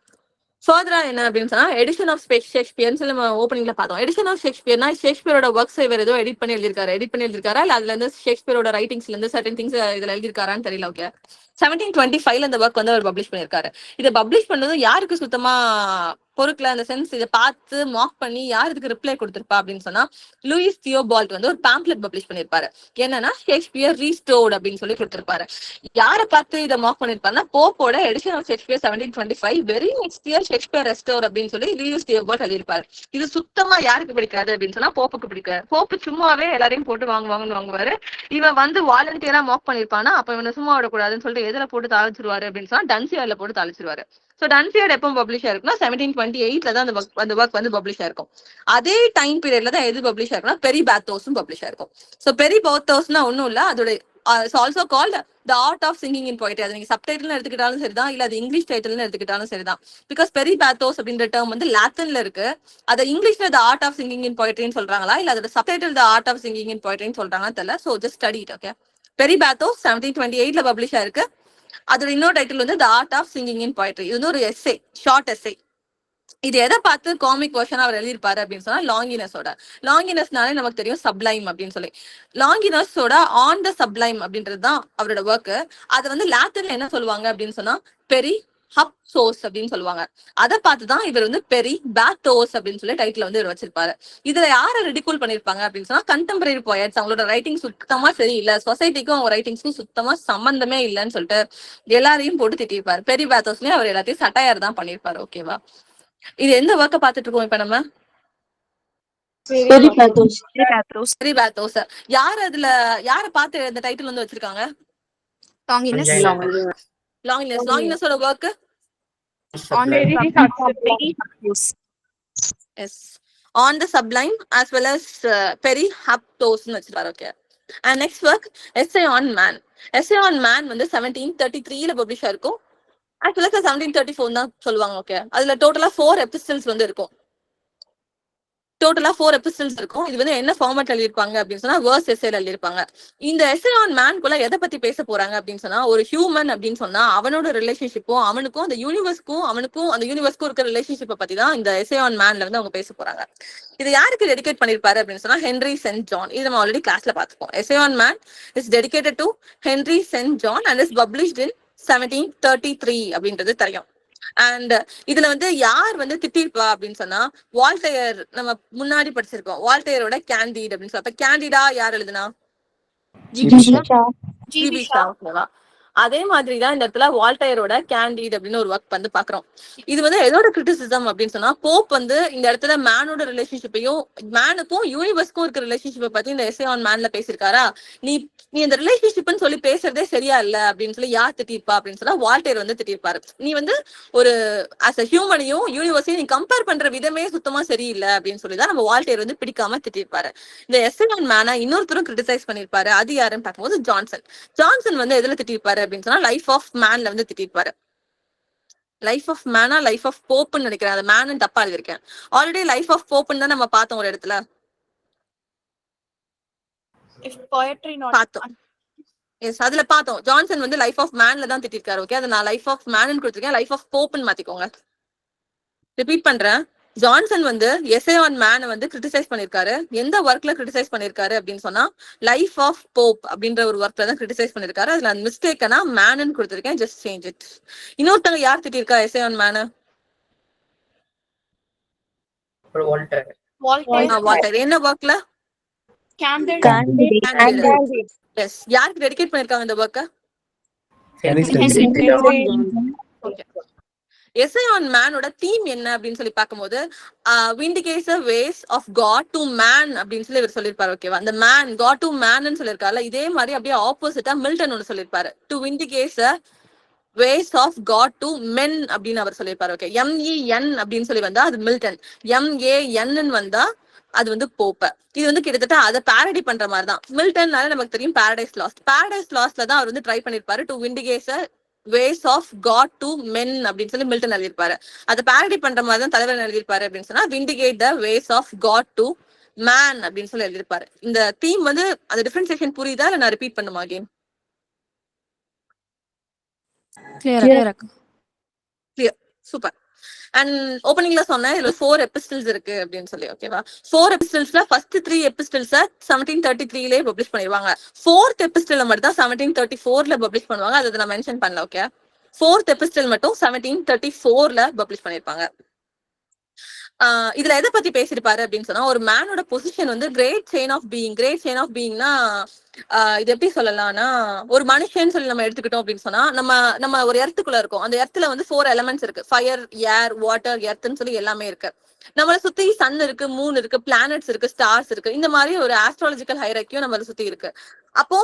ஃபர்தரா என்ன அப்படின்னு சொன்னா எடிஷன் ஆஃப் ஷேக்ஸ்பியர்னு சொல்லி நம்ம ஓப்பனிங்ல பார்த்தோம். எடிஷன் ஆஃப் ஷேக்ஸ்பியர்னா ஷேக்ஸ்பியரோட ஒர்க்ஸ் இவர் ஏதோ எடிட் பண்ணி எழுதிருக்காரா இல்ல அதுல இருந்து ஷேக்ஸ்பியரோட ரைட்டிங்ஸ்ல இருந்து சர்டன் திங்ஸ் இதுல எழுதிருக்காரான்னு தெரியல. ஓகே, 1725 இந்த ஒர்க் வந்து அவர் பப்ளிஷ் பண்ணிருக்காரு. இதை பப்ளிஷ் பண்ணதும் யாருக்கு சுத்தமா பொருட்களை அந்த சென்ஸ் இதை பார்த்து மார்க் பண்ணி யார் இதுக்கு ரிப்ளை கொடுத்திருப்பா அப்படின்னு சொன்னா லூயிஸ் தியோபால்ட் வந்து ஒரு பேம்ப்ளெட் பப்ளிஷ் பண்ணிருப்பாரு. என்னன்னா ஷேக்ஸ்பியர் ரீஸ்டோர்ட் அப்படின்னு சொல்லி கொடுத்திருப்பாரு. யாரை பார்த்து இதை மார்க் பண்ணிருப்பாருன்னா போப்போட edition of Shakespeare 1725 very next year Shakespeare restore அப்படின்னு சொல்லி லூயிஸ் தியோபால்ட் எழுதியிருப்பாரு. இது சுத்தமா யாருக்கு பிடிக்காது அப்படின்னு சொன்னா போப்புக்கு பிடிக்காது. போப்பு சும்மாவே எல்லாரையும் போட்டு வாங்குவாரு. இவன் வந்து வாலண்டியரா மார்க் பண்ணிருப்பானா அப்ப இவனை சும்மா விடக்கூடாதுன்னு சொல்லிட்டு எதுல போட்டு தாளிச்சிருவாரு அப்படின்னு சொன்னா டன்சியர்ல போட்டு தாளிச்சிருவாரு. ஸோ டன்சியர்ட் எப்போ பப்ளிஷ் ஆயிருக்குன்னா 1728 தான் அந்த ஒர்க் வந்து பப்ளிஷ் ஆயிருக்கும். அதே டைம் பீரியட்ல தான் எது பப்ளிஷ் ஆயிருக்குன்னா பெரி பேத்தோஸும் பப்ளிஷ் ஆயிருக்கும். ஸோ பெரி பேத்தோஸ்னா ஒன்றும் இல்லை, அதோட also called the art of sinking in poetry. அது நீங்க சப்டைட்டில் எடுத்துக்கிட்டாலும் சரிதான், இல்ல அது இங்கிலீஷ் டைட்டில்னு எடுத்துக்கிட்டாலும் சரிதான். பிகாஸ் பெரி பேத்தோஸ் அப்படின்ற டேர்ம் வந்து லாட்டின்ல இருக்கு. அதை இங்கிலீஷ்ல the art of sinking in போய்ட்ரின்னு சொல்றாங்களா இல்ல அதோட subtitle the art of sinking in போய்ட்ரின்னு சொல்றாங்கன்னு தெரியல. So just study it. Okay, peri bathos 1728 publish ஆயிருக்கு. அதோட இன்னொரு டைட்டில் வந்து the art of sinking in poetry. இது வந்து ஒரு எஸ்ஸே, ஷார்ட் எஸ்ஸே. இது எதை பார்த்து காமிக் வெர்ஷன் அவர் எழுதியிருப்பாரு அப்படின்னு சொன்னா லாங்கினஸ்னாலே நமக்கு தெரியும் சப்ளைம் அப்படின்னு சொல்லி. லாங்கினஸோட ஆன் த சப்ளைம் அப்படின்றதுதான் அவரோட ஒர்க். அதை வந்து லாட்டின்ல என்ன சொல்லுவாங்க அப்படின்னு சொன்னா பெரி ஹப் சோர்ஸ் அப்படின்னு சொல்லுவாங்க. அதை பார்த்துதான் இவர் வந்து பெரி பேத்தோஸ் அப்படின்னு சொல்லி டைட்டில் வந்து இவர் வச்சிருப்பாரு. இதுல யாரை ரெடிகூல் பண்ணிருப்பாங்க அப்படின்னு சொன்னா கண்டெம்பரரி போயட்ஸ். அவங்களோட ரைட்டிங் சுத்தமா சரியில்லை, சொசைட்டிக்கும் அவங்க ரைட்டிங்ஸ்க்கும் சுத்தமா சம்பந்தமே இல்லைன்னு சொல்லிட்டு எல்லாரையும் போட்டு திட்டிருப்பாரு. பெரி பேத்தோஸ்லயும் அவர் எல்லாத்தையும் சட்டையர் தான் பண்ணிருப்பாரு. ஓகேவா, இது எந்த ஒர்க்க பாத்துட்டு இருக்கோம் இப்ப நம்ம? Peri bathos. யார் அதுல யார பார்த்து இந்த டைட்டில் வந்து வச்சிருக்காங்க? லாங்கினஸோட work on the sublime as well as peri ஹப்டோஸ்னு வச்சிருக்காரு. Okay, and next work essay on man. Essay on man வந்து 1733 பப்ளிஷ் ஆயிருக்கும். ஆக்சுவலா 1734 தான் சொல்லுவாங்க. ஓகே, அதுல டோட்டலா 4 எபிஸ்டல்ஸ் வந்து இருக்கும். இது வந்து என்ன ஃபார்மேட் எழுதிருப்பாங்க அப்படின்னு சொன்னா வேர்ஸ் எஸ்ஸேல எழுதிருப்பாங்க. இந்த எஸ்ஸே ஆன் மேன்குள்ள எதை பத்தி பேச போறாங்க அப்படின்னு சொன்னா ஒரு ஹியூமன் அப்படின்னு சொன்னா அவனோட ரிலேஷன்ஷிப்பும் அவனுக்கும் அந்த யூனிவர்ஸ்க்கும் இருக்கிற ரிலேஷன்ஷிப்பை பத்தி தான் இந்த எஸ்ஸே ஆன் மேன்ல வந்து அவங்க பேச போறாங்க. இது யாருக்கு டெடிகேட் பண்ணிருப்பாரு அப்படின்னு சொன்னா ஹென்ரி சென்ட் ஜான். இது நம்ம ஆல்ரெடி கிளாஸ்ல பாத்துப்போம். Essay on man is dedicated to Henry Saint John and is published in 1733 அப்படின்றது தெரியும். அண்ட் இதுல வந்து யார் வந்து திட்டிருப்பா அப்படின்னு சொன்னா வால்டேர். நம்ம முன்னாடி படிச்சிருக்கோம் வால்டேரோட கேண்டிட் அப்படின்னு சொல்லி. அப்ப கேண்டிடா யார் எழுதுனா? ஜிபி ஷா. அதே மாதிரிதான் இந்த இடத்துல வால்டேரோட கேண்டிட் அப்படின்னு ஒரு ஒர்க் வந்து பாக்குறோம். இது வந்து எதோட கிரிட்டிசிசம் அப்படின்னு சொன்னா போப் வந்து இந்த இடத்துல மேனோட ரிலேஷன்ஷிப்பையும் மேனுக்கும் யூனிவர்ஸ்க்கும் இருக்கிற ரிலேஷன்ஷிப்பை பத்தி இந்த எஸ்ஸே ஆன் மேன்ல பேசியிருக்காரா. நீ இந்த ரிலேஷன்ஷிப்னு சொல்லி பேசுறதே சரியா இல்ல அப்படின்னு சொல்லி யார் திட்டிருப்பா அப்படின்னு சொன்னா வால்டேர் வந்து திட்டிருப்பாரு. நீ வந்து ஒரு ஆஸ் அ ஹியூமனையும் யூனிவர்ஸையும் நீ கம்பேர் பண்ற விதமே சுத்தமா சரியில்லை அப்படின்னு சொல்லிதான் நம்ம வால்டேர் வந்து பிடிக்காம திட்டிருப்பாரு. இந்த எஸ்ஸே ஆன் மேனை இன்னொருத்தரும் கிரிட்டிசைஸ் பண்ணிருப்பாரு. அது யாருன்னு பார்க்கும்போது ஜான்சன் வந்து எதுல திட்டிருப்பாரு அப்படின்னு சொன்னா லைஃப் ஆஃப் மேன்ல வந்து திட்டிருப்பாரு. Life of Mena life of போப்னு நினைக்கிறேன். அது மேனு தப்பா எழுதிருக்கேன். ஆல்ரெடி லைஃப் ஆஃப் போப்னு தான் நம்ம பார்த்தோம் ஒரு இடத்துல பார்த்தோம். எஸ், அதுல பார்த்தோம் ஜான்சன் வந்து லைஃப் ஆஃப் மேன்ல தான் திட்டிருக்காரு. ஓகே, அதை நான் லைஃப் ஆஃப் மேன் கொடுத்துருக்கேன். லைஃப் ஆஃப் போப்னு மாத்திக்கோங்க. ரிப்பீட் பண்றேன், ஜான்சன் வந்து எஸ்ஸே ஆன் மேனை வந்து கிரிட்டிசைஸ் பண்ணிருக்காரு. எந்த ஒர்க்ல கிரிட்டிசைஸ் பண்ணிருக்காரு அப்படின்னு சொன்னா லைஃப் ஆஃப் போப் அப்படின்ற ஒரு ஒர்க்ல தான் கிரிட்டிசைஸ் பண்ணிருக்காரு. அதுல அந்த மிஸ்டேக்கனா மேனு கொடுத்துருக்கேன். Just change it. இன்னொருத்தங்க யார் திட்டிருக்கா எஸ்ஸே ஆன் மேனை? வால்டர். என்ன ஒர்க்ல? எஸ். யாருக்கு டெடிகேட் பண்ணிருக்காங்க இந்த ஒர்க்க? எஸ்ஸே ஆன் மேனோட தீம் என்ன அப்படின்னு சொல்லி பார்க்கும்போது vindicates the ways of God to man அப்படின்னு சொல்லி இவர் சொல்லியிருப்பாரு. ஓகேவா, அந்த மேன் காட் டு மேன் சொல்லியிருக்காருல, இதே மாதிரி அப்படியே ஆப்போசிட்டா மில்டன் ஒன்று சொல்லியிருப்பாரு. To vindicates the ways of God to men அப்படின்னு அவர் சொல்லியிருப்பாரு. ஓகே, MEN அப்படின்னு சொல்லி வந்தா அது மில்டன், MAN வந்தா அது வந்து போப்ப. இது வந்து கிட்டத்தட்ட அதை பேரடி பண்ற மாதிரி தான். மில்டன்னால நமக்கு தெரியும் பாரடைஸ் லாஸ்ட். பாரடைஸ் லாஸ்ட்ல தான் அவர் வந்து ட்ரை பண்ணிருப்பாரு to vindicate ways of God to men அப்படின்னு சொல்லி மில்டன் எழுதியிருப்பாரு. அதை பேரடி பண்ற மாதிரி தான் தலைவர் எழுதியிருப்பாரு. அப்படின்னு சொன்னா vindicate the ways of God to man அப்படின்னு சொல்லி எழுதியிருப்பாரு. இந்த தீம் வந்து அந்த டிஃபரன்சியேஷன் புரியுதா இல்ல நான் ரிப்பீட் பண்ணுமா அகைன்? கிளியர். சூப்பர். அண்ட் ஓப்பனிங்ல சொன்னேன் இதுல 4 எபிஸ்டில்ஸ் இருக்கு அப்படின்னு சொல்லி. ஓகேவா, 4 எபிஸ்டில்ஸ்ல ஃபர்ஸ்ட் 3 எபிஸ்டில்ஸ் 1733 பப்ளிஷ் பண்ணிடுவாங்க. 4th எபிஸ்டில் மட்டும் தான் 1734 பப்ளிஷ் பண்ணுவாங்க. அதை நான் மென்ஷன் பண்ணல. ஓகே, 4th எபிஸ்டில் மட்டும் 1734 பப்ளிஷ் பண்ணிருப்பாங்க. இதுல எதை பத்தி பேசிருப்பாரு அப்படின்னு சொன்னா, ஒரு மேனோட பொசிஷன் வந்து great chain of being. Great chain of பீயிங்னா இது எப்படி சொல்லலாம்னா, ஒரு மனுஷன் சொல்லி நம்ம எடுத்துக்கிட்டோம் அப்படின்னு சொன்னா, நம்ம ஒரு எர்த்துக்குள்ள இருக்கோம். அந்த எர்த்துல வந்து 4 எலமெண்ட்ஸ் இருக்கு. ஃபயர், ஏர், வாட்டர், எர்த்ன்னு சொல்லி எல்லாமே இருக்கு. நம்மளை சுத்தி சன் இருக்கு, மூன் இருக்கு, பிளானட்ஸ் இருக்கு, ஸ்டார்ஸ் இருக்கு. இந்த மாதிரி ஒரு ஆஸ்ட்ராலஜிக்கல் ஹைரார்க்கியும் நம்மளை சுத்தி இருக்கு. அப்போ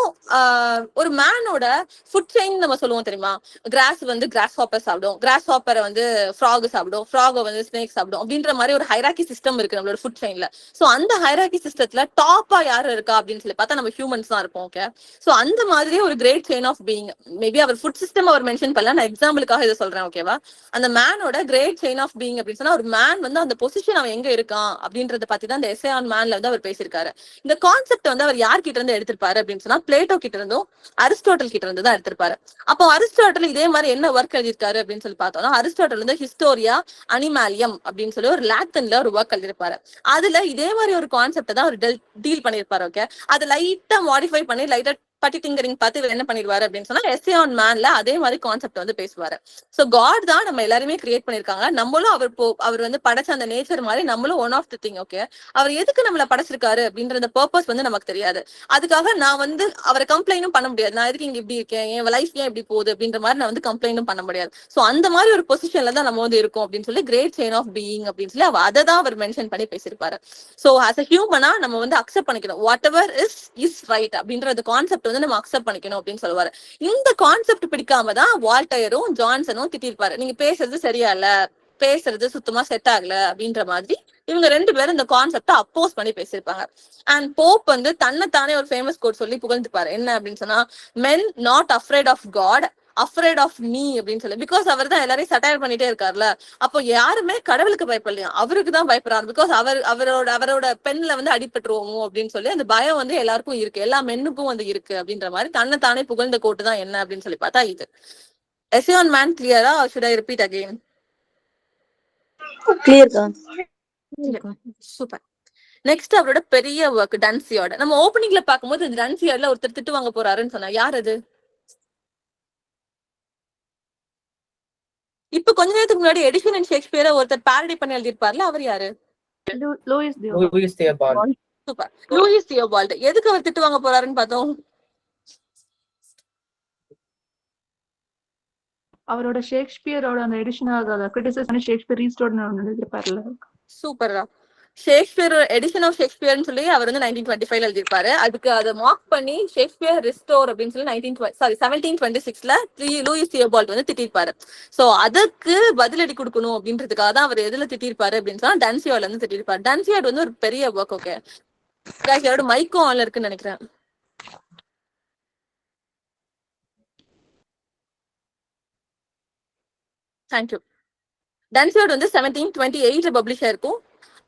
ஒரு மேனோட ஃபுட் செயின் நம்ம சொல்லுவோம் தெரியுமா? கிராஸ் வந்து கிராஸ் ஹாப்பர் சாப்பிடும், கிராஸ் ஹாப்பரை வந்து ஃப்ராக் சாப்பிடும், ஃப்ராக வந்து ஸ்னேக் சாப்பிடும் அப்படின்ற மாதிரி ஒரு ஹைரார்க்கி சிஸ்டம் இருக்கு நம்மளோட ஃபுட் செயின்ல. சோ அந்த ஹைரார்க்கி சிஸ்டத்துல டாப்பா யாரு இருக்கா அப்படின்னு சொல்லி பார்த்தா நம்ம ஹியூமன்ஸ் தான் இருப்போம். ஓகே, சோ அந்த மாதிரி ஒரு great chain of being. Maybe அவர் ஃபுட் சிஸ்டம் அவர் மென்ஷன் பண்ணல, நான் எக்ஸாம்பிளுக்காக இதை சொல்றேன். ஓகேவா, அந்த மேனோட கிரேட் செயின் ஆஃப் பீயிங் அப்படின்னு சொன்னா, ஒரு மேன் வந்து அந்த பொசிஷன் அவன் எங்க இருக்கான் அப்படின்றத பத்தி தான் இந்த எஸ்ஸே ஆன் மேன்ல வந்து அவர் பேசியிருக்காரு. இந்த கான்செப்ட் வந்து அவர் யார் கிட்ட இருந்து எடுத்திருப்பாரு அப்படின்னு சொன்னா, பிளேட்டோ கிட்ட இருந்தும் அரிஸ்டாட்டில் கிட்ட இருந்து தான் எடுத்திருப்பாரு. அப்போ அரிஸ்டாட்டில் இதே மாதிரி என்ன ஒர்க் எழுதியிருக்காரு அப்படின்னு சொல்லி பார்த்தோம்னா, அரிஸ்டாட்டில் வந்து ஹிஸ்டோரியா அனிமாலியம் அப்படின்னு சொல்லி ஒரு லாத்தின்ல ஒரு ஒர்க் எழுதியிருப்பாரு. அதுல இதே மாதிரி ஒரு கான்செப்ட் தான் அவர் டீல் பண்ணிருப்பாரு. ஓகே, அதை லைட்டா மாடிஃபை பண்ணி லைட்டா பட்டி திங்கரிங் பார்த்து இவர் என்ன பண்ணிடுவாரு அப்படின்னு சொன்னா, எஸ்ஸே ஆன் மேன்ல அதே மாதிரி கான்செப்ட் வந்து பேசுவாரு. சோ காட் தான் நம்ம எல்லாருமே கிரியேட் பண்ணிருக்காங்க. நம்மளும் அவர் வந்து படைச்ச அந்த நேச்சர் மாதிரி நம்மளும் one of the thing. Okay, அவர் எதுக்கு நம்மள படைச்சிருக்காரு அப்படின்ற பர்பஸ் வந்து நமக்கு தெரியாது. அதுக்காக நான் வந்து அவரை கம்ப்ளைண்டும் பண்ண முடியாது. நான் எதுக்கு இங்க இப்படி இருக்கேன், என் லைஃப் ஏன் இப்படி போகுது அப்படின்ற மாதிரி நான் வந்து கம்ப்ளைண்டும் பண்ண முடியாது. சோ அந்த மாதிரி ஒரு பொசிஷன்ல தான் நம்ம வந்து இருக்கோம் அப்படின்னு சொல்லி கிரேட் செயின் ஆஃப் பீயிங் அப்படின்னு சொல்லி அதை தான் அவர் மென்ஷன் பண்ணி பேசியிருப்பாரு. சோ ஆஸ் அ ஹியூமனா நம்ம வந்து அக்செப்ட் பண்ணிக்கணும், வாட் எவர் இஸ் ரைட் அப்படின்ற கான்செப்ட் வந்து நம்ம அக்செப்ட் பண்ணிக்கணும் அப்படின்னு சொல்லுவாரு. இந்த கான்செப்ட் பிடிக்காம தான் வால்டயரும் ஜான்சனும் திட்டிருப்பாரு. நீங்க பேசுறது சரியா இல்ல, பேசுறது சுத்தமா செட் ஆகல அப்படின்ற மாதிரி இவங்க 2 பேரும் இந்த கான்செப்ட அப்போஸ் பண்ணி பேசியிருப்பாங்க. அண்ட் போப் வந்து தன்னைத்தானே ஒரு ஃபேமஸ் கோட் சொல்லி புகழ்ந்துப்பாரு. என்ன அப்படின்னு சொன்னா, men not afraid of God, afraid of me அப்படின்னு சொல்லி. பிகாஸ் அவர் தான் எல்லாரையும் சட்டையர் பண்ணிட்டே இருக்காருல்ல. அப்போ யாருமே கடவுளுக்கு பயப்படலையா, அவருக்கு தான் பயப்படுறாரு. பிகாஸ் அவரோட பெண்ல வந்து அடிபட்டுருவோமோ அப்படின்னு சொல்லி அந்த பயம் வந்து எல்லாருக்கும் இருக்கு, எல்லா மென்னுக்கும் வந்து இருக்கு அப்படின்ற மாதிரி தன்னைத்தானே புகழ்ந்த கோட்டு தான் என்ன அப்படின்னு சொல்லி பார்த்தா இது. எஸ்ஸே ஆன் மேன் கிளியரா? should I repeat again? Super. Next அவரோட பெரிய ஒர்க் டன்சியார்ட். நம்ம ஓப்பனிங்ல பாக்கும்போது டன்சியார்ட்ல ஒருத்தர் திட்டு வாங்க போறாருன்னு சொன்னா யார் அது? இப்ப கொஞ்ச நேரத்துக்கு முன்னாடி எடிஷன் அண்ட் ஷேக்ஸ்பியரை ஒருத்தர் பேரடி பண்ணி எழுதிருப்பார்ல, அவர் யாரு? Lewis Theobald. Super, Lewis Theobald. எதுக்கு அவர் திட்டு வாங்க போறாருன்னு பார்த்தோம். அவரோட ஷேக்ஸ்பியரோட அந்த எடிஷன் கிரிட்டிசைஸ் பண்ணி ஷேக்ஸ்பியர் ரீஸ்டோர்ட்னு எழுதிருப்பார்ல. சூப்பரா. ஷேக்ஸ்பியர் எடிஷன் ஆஃப் ஷேக்ஸ்பியர்னு சொல்லி அவர் வந்து 1925 எழுதிருப்பாரு. அதுக்கு அதை மார்க் பண்ணி ஷேக்ஸ்பியர் ரிஸ்டோர் அப்படின்னு சொல்லி 1726ல லூயிஸ் தியோபால்ட் வந்து திட்டிருப்பாரு. சோ அதுக்கு பதிலடி கொடுக்கணும் அப்படின்றதுக்காக தான் அவர் எதுல திட்டிருப்பாரு அப்படின்னு சொன்னா டன்சியார்ட்ல இருந்து திட்டிருப்பாரு. டன்சியார்ட் வந்து ஒரு பெரிய ஒர்க். ஓகே, யாரோட மைக்கும் ஆன்ல இருக்குன்னு நினைக்கிறேன். தேங்க்யூ. டன்சியார்ட் வந்து 1728 பப்ளிஷ் ஆயிருக்கும்.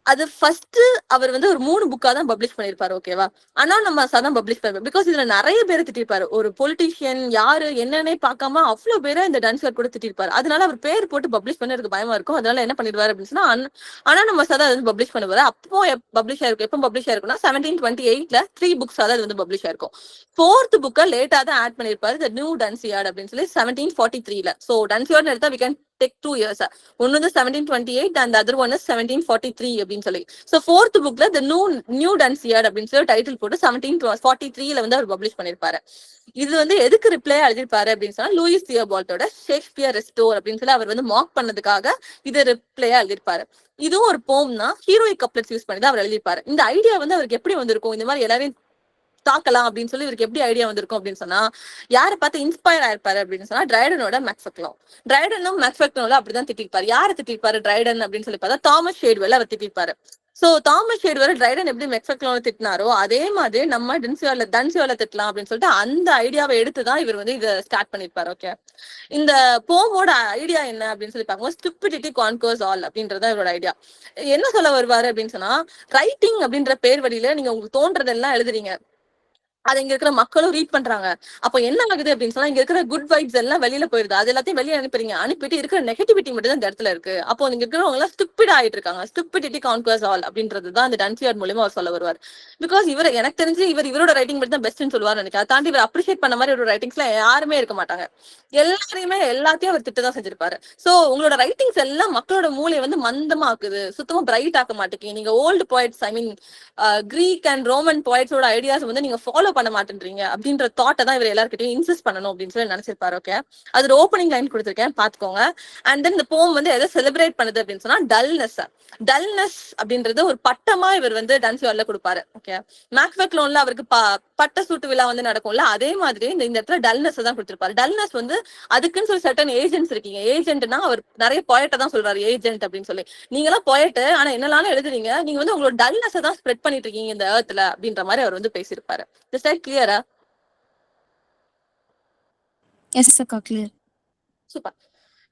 அது ஃபர்ஸ்ட் அவர் வந்து ஒரு 3 புக்கா தான் பப்ளிஷ் பண்ணிருப்பாரு. ஓகேவா, ஆனா நம்ம தான் பப்ளிஷ் பண்ணிருப்போம். பிகாஸ் இதுல நிறைய பேரை திட்டிருப்பாரு. ஒரு பொலிட்டீஷியன் யாரு என்னன்னே பார்க்காம அவ்வளவு பேரை இந்த டன்சியார்ட் கூட திட்டிருப்பாரு. அதனால அவர் பேர் போட்டு பப்ளிஷ் பண்ணதுக்கு பயமா இருக்கும். அதனால என்ன பண்ணிடுவாரு அப்படின்னு சொன்னா, ஆனா நம்ம சதா வந்து பப்ளிஷ் பண்ணுவாரு. அப்போ பப்ளிஷ் ஆயிருக்கும். எப்போ பப்ளிஷ் ஆயிருக்கும்னா 1728ல 3 புக்ஸ் அதாவது வந்து பப்ளிஷ் ஆயிருக்கும். 4th புக்கை லேட்டா தான் ஆட் பண்ணிருப்பாரு, த நியூ டன்சியார்ட் அப்படின்னு சொல்லி 1743ல. சோ டன்சியார்ட் எடுத்தா we can take 2 years. ஒன்னு வந்து 1728 and the other one is 1743 அப்படின்னு சொல்லி. சோ 4th புக்ல the new டன்சியார்ட் அப்படின்னு சொல்லி டைட்டில் போட்டு 1743ல வந்து அவர் பப்ளிஷ் பண்ணிருப்பாரு. இது வந்து எதுக்கு ரிப்ளை எழுதிருப்பாரு அப்படின்னு சொன்னா, லூயிஸ் தியோபால்ட்டோட ஷேக்ஸ்பியர் ரெஸ்டோர் அப்படின்னு சொல்லி அவர் வந்து மார்க் பண்ணதுக்காக இது ரிப்ளையா எழுதிருப்பாரு. இதுவும் ஒரு போம் தான். ஹீரோயிக் கப்லெட்ஸ் யூஸ் பண்ணி தான் அவர் எழுதிருப்பாரு. இந்த ஐடியா வந்து அவருக்கு எப்படி வந்திருக்கும், இந்த மாதிரி எல்லாரையும் தாக்கலாம் அப்படின்னு சொல்லி இவருக்கு எப்படி ஐடியா வந்திருக்கும் அப்படின்னு சொன்னா, யாரை பார்த்து இன்ஸ்பயர் ஆயிருப்பாரு அப்படின்னு சொன்னா ட்ரைடனோட மேக்ஃபெக்லோ. ட்ரைடனும் மேக்ஃபெக்லோல அப்படிதான் திட்டிருப்பாரு. யாரை திட்டிருப்பாரு ட்ரைடன் அப்படின்னு சொல்லி பார்த்தா தாமஸ் ஷேட்வெல் அவர் திட்டிருப்பாரு. சோ தாமஸ் ஷேட்வெல் ட்ரைடன் எப்படி மெக்ஃபெக்லோல திட்டினாரோ அதே மாதிரி நம்ம டன்சியோல திட்டலாம் அப்படின்னு சொல்லிட்டு அந்த ஐடியாவை எடுத்துதான் இவர் வந்து இதை ஸ்டார்ட் பண்ணிருப்பாரு. ஓகே, இந்த போமோட ஐடியா என்ன அப்படின்னு சொல்லி பார்க்கும்போது ஸ்டூபிடிட்டி கான்கர்ஸ் ஆல் அப்படின்றத இவரோட ஐடியா. என்ன சொல்ல வருவாரு அப்படின்னு சொன்னா, ரைட்டிங் அப்படின்ற பேர் வழியில நீங்க உங்களுக்கு தோன்றதெல்லாம் எழுதுறீங்க, அதை இங்க இருக்கிற மக்களும் ரீட் பண்றாங்க. அப்போ என்ன ஆகுது அப்படின்னு சொன்னா, இங்க இருக்கிற குட் வைப்ஸ் எல்லாம் வெளியில போயிருது. அது எல்லாத்தையும் வெளியே அனுப்புறீங்க, அனுப்பிட்டு இருக்கிற நெகட்டிவிட்டி மட்டும் தான் இந்த இடத்துல இருக்கு. அப்போ இங்க இருக்கிறவங்க எல்லாம் ஸ்டூபிட் ஆயிட்டு இருக்காங்க. ஸ்டூபிடிட்டி கான்கர்ஸ் ஆல் அப்படின்றதுதான் அந்த டன்சியார்ட் மூலமா அவர் சொல்ல வருவார். பிகாஸ் இவர் எனக்கு தெரிஞ்சு இவரோட ரைட்டிங் மட்டும் தான் பெஸ்ட்னு சொல்லுவார் நினைக்கிறேன். தாண்டி இவர் அப்ரிஷியேட் பண்ண மாதிரி ஒரு ரைட்டிங்ஸ்ல யாருமே இருக்க மாட்டாங்க. எல்லாரையுமே எல்லாத்தையும் அவர் திட்டதான் செஞ்சிருப்பாரு. சோ உங்களோட ரைட்டிங்ஸ் எல்லாம் மக்களோட மூளையை வந்து மந்தமாக்குது, சுத்தமா பிரைட் ஆக்க மாட்டேங்க. நீங்க old poets, I mean Greek and Roman போய்ட்ஸோட ஐடியாஸ் வந்து நீங்க ஃபாலோ பண்ண மாட்டேன்றீங்க அப்படின்ற தாட்டை தான் இவர் எல்லாருக்கிட்டையும் இன்சிஸ்ட் பண்ணணும் அப்படின்னு சொல்லி நினைச்சிருப்பாரு. ஓகே, அது ஒரு ஓப்பனிங் லைன் கொடுத்திருக்கேன் பாத்துக்கோங்க. அண்ட் தென் இந்த போம் வந்து எதை செலிப்ரேட் பண்ணுது அப்படின்னு சொன்னா டல்னஸ் அப்படின்றது ஒரு பட்டமா இவர் வந்து டன்சியார்ட்ல கொடுப்பாரு. ஓகே, மேக்ஃபெக்லோன்ல அவருக்கு பட்ட சூட்டு விழா வந்து நடக்கும்ல, அதே மாதிரி இந்த இடத்துல டல்னஸ் தான் கொடுத்திருப்பாரு. டல்னஸ் வந்து அதுக்குன்னு சொல்லி சர்டன் ஏஜென்ட்ஸ் இருக்கீங்க. ஏஜென்ட்னா அவர் நிறைய பொயட்டை தான் சொல்றாரு ஏஜென்ட் அப்படின்னு சொல்லி. நீங்க எல்லாம் பொயட்டு, ஆனா என்னெல்லாம் எழுதுறீங்க, நீங்க வந்து உங்களோட டல்னஸ் தான் ஸ்ப்ரெட் பண்ணிட்டு இருக்கீங்க இந்த எர்த்ல அப்படின்ற மாதிரி அவர் வந்து பேசியிருப்பாரு. Is that clear? Yes, Akka, clear. Super.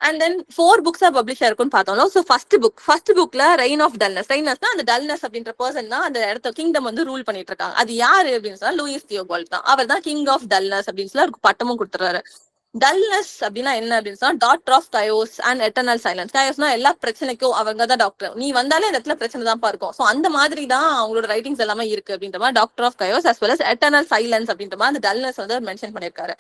And then 4 books are published ஆயிருக்கும்னு பார்த்தோம்ல. So first bookல ரெயின் ஆஃப் டல்னஸ்னா அந்த டல்னஸ் அப்படின்ற பர்சன் தான் அந்த இடத்த கிங்டம் வந்து ரூல் பண்ணிட்டு இருக்காங்க. அது யாரு அப்படின்னு சொன்னா லூயிஸ் தியோபால்ட் தான். அவர் தான் கிங் ஆஃப் டல்னஸ் அப்படின்னு சொல்லி அவருக்கு பட்டமும் கொடுத்துறாரு. டல்னஸ் அப்படின்னா என்ன அப்படின்னு சொன்னா doctor of chaos and eternal silence. கயோஸ்னா எல்லா பிரச்சனைக்கும் அவங்க தான் டாக்டர். நீ வந்தாலே இந்த இடத்துல பிரச்சனை தான் இருக்கும். சோ அந்த மாதிரி தான் அவங்களோட ரைட்டிங்ஸ் எல்லாமே இருக்கு அப்படின்ற மாதிரி doctor of chaos as well as eternal silence அப்படின்ற மாதிரி அந்த டல்னஸ் வந்து மென்ஷன் பண்ணிருக்காரு.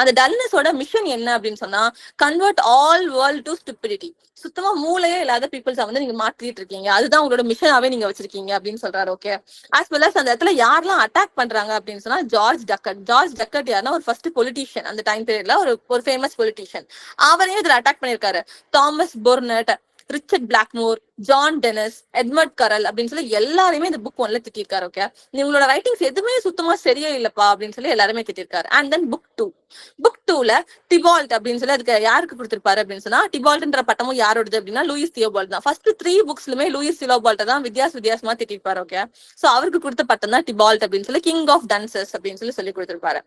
அந்த டல்னஸோட மிஷன் என்ன அப்படின்னு சொன்னா, convert all world to stupidity. சுத்தமா மூளையே இல்லாத பீப்புள்ஸை வந்து நீங்க மாத்திட்டு இருக்கீங்க, அதுதான் உங்களோட மிஷனாவே நீங்க வச்சிருக்கீங்க அப்படின்னு சொல்றாரு. ஓகே, as well as அந்த இடத்துல யாரெல்லாம் அட்டாக் பண்றாங்க அப்படின்னு சொன்னா ஜார்ஜ் டக்கட் யாருன்னா ஒரு ஃபர்ஸ்ட் பொலிட்டீஷியன் அந்த டைம் பீரியட்ல ஒரு ஃபேமஸ் பொலிட்டீஷியன். அவரையும் இதுல அட்டாக் பண்ணிருக்காரு. Thomas Burnet, Richard Blackmore, John Dennis, Edmund Curll அப்படின்னு சொல்லி எல்லாருமே இந்த புக் 1ல திட்டிருக்காரு. ஓகே, உங்களோட ரைட்டிங்ஸ் எதுவுமே சுத்தமா சரியா இல்லப்பா அப்படின்னு சொல்லி எல்லாருமே திட்டிருக்காரு. அண்ட் தென் புக் 2ல டிபால்ட் அப்படின்னு சொல்லி அதுக்கு யாருக்கு கொடுத்திருப்பாரு அப்படின்னு சொன்னா, டிபால்ட்ன்ற பட்டமும் யாரோடது அப்படின்னா லூயிஸ் தியோபால்ட் தான். ஃபர்ஸ்ட் 3 புக்ஸ்லுமே லூயிஸ் தியோபால்ட் தான் வித்தியாசமா திட்டிருப்பாரு. ஓகே, சோ அவருக்கு கொடுத்த பட்டம் தான் டிபால்ட் அப்படின்னு சொல்லி கிங் ஆஃப் டன்சஸ் அப்படின்னு சொல்லி கொடுத்திருப்பாரு.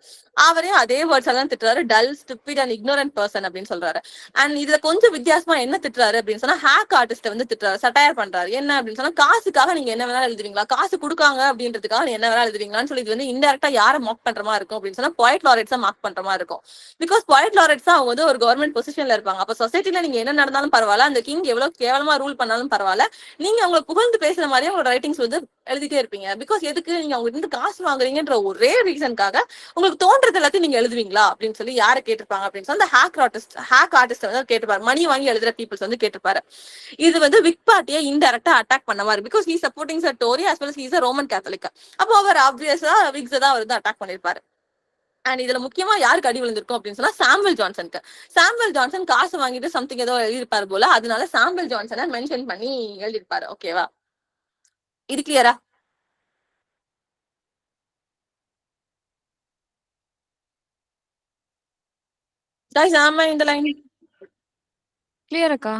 அவரையும் அதே வேர்ட்ஸ் எல்லாம் திட்டுறாரு, dull, stupid and ignorant person அப்படின்னு சொல்றாரு. அண்ட் இதுல கொஞ்சம் வித்தியாசமா என்ன திட்டுறாரு அப்படின்னு சொன்னா, ஹேக் ஆர்டிஸ்ட் வந்து திட்டுறாரு, சட்டையர் பண்றாரு. என்ன அப்படின்னு சொன்னா, காசுக்காக நீங்க என்ன வேணாலும் எழுதுவீங்களா, காசு கொடுக்காங்க அப்படின்றதுக்காக என்ன வேணாலும் எழுதுவீங்களான்னு சொல்லி இது வந்து இன்டெரக்டா யாரை மார்க் பண்ற மாதிரி இருக்கும் அப்படின்னு சொன்னா போயட் லாரட்ஸா மார்க் பண்ற மாதிரி இருக்கும். பிகாஸ் போயட் லாரட்ஸ் அவங்க வந்து ஒரு கவர்மெண்ட் பொசிஷன்ல இருப்பாங்க. அப்ப சொசைட்டில நீங்க என்ன நடந்தாலும் பரவாயில்ல, அந்த கிங் எவ்வளவு கேவலமா ரூல் பண்ணாலும் பரவாயில்ல, நீங்க அவங்களை புகழ்ந்து பேசுற மாதிரியே உங்களோட ரைட்டிங்ஸ் வந்து எழுதிட்டே இருப்பீங்க. பிகாஸ் எதுக்கு, நீங்க அவங்க இருந்து காசு வாங்குறீங்கன்ற ஒரே ரீசனுக்காக உங்களுக்கு தோன்றது எல்லாத்தையும் நீங்க எழுதுவீங்களா அப்படின்னு சொல்லி யாரை கேட்டிருப்பாங்க அப்படின்னு சொன்னா, அந்த ஹேக் ஆர்டிஸ்ட் வந்து கேட்டிருப்பாரு. மணி வாங்கி எழுதுற பீப்புள்ஸ் வந்து கேட்டிருப்பாரு. இது வந்து விக் பார்ட்டியை இன்டெரக்டா அட்டாக் பண்ண மாதிரி. Because he supporting the Tory as well as he is a Roman Catholic. அப்போ அவர் ஆப்வியஸா விக்ஸ் தான் அவர் வந்து அட்டாக் பண்ணிருப்பாரு. அண்ட் இதுல முக்கியமா யாருக்கு அடி விழுந்திருக்கும் அப்படின்னு சொன்னா சாமுவல் ஜான்சனுக்கு. சாமுவல் ஜான்சன் காசு வாங்கிட்டு சம்திங் ஏதோ எழுதியிருப்பாரு போல, அதனால சாமுவல் ஜான்சனை மென்ஷன் பண்ணி எழுதியிருப்பாரு. ஓகேவா, இது கிளியரா? Guys, am I in the line? Clear, Akka.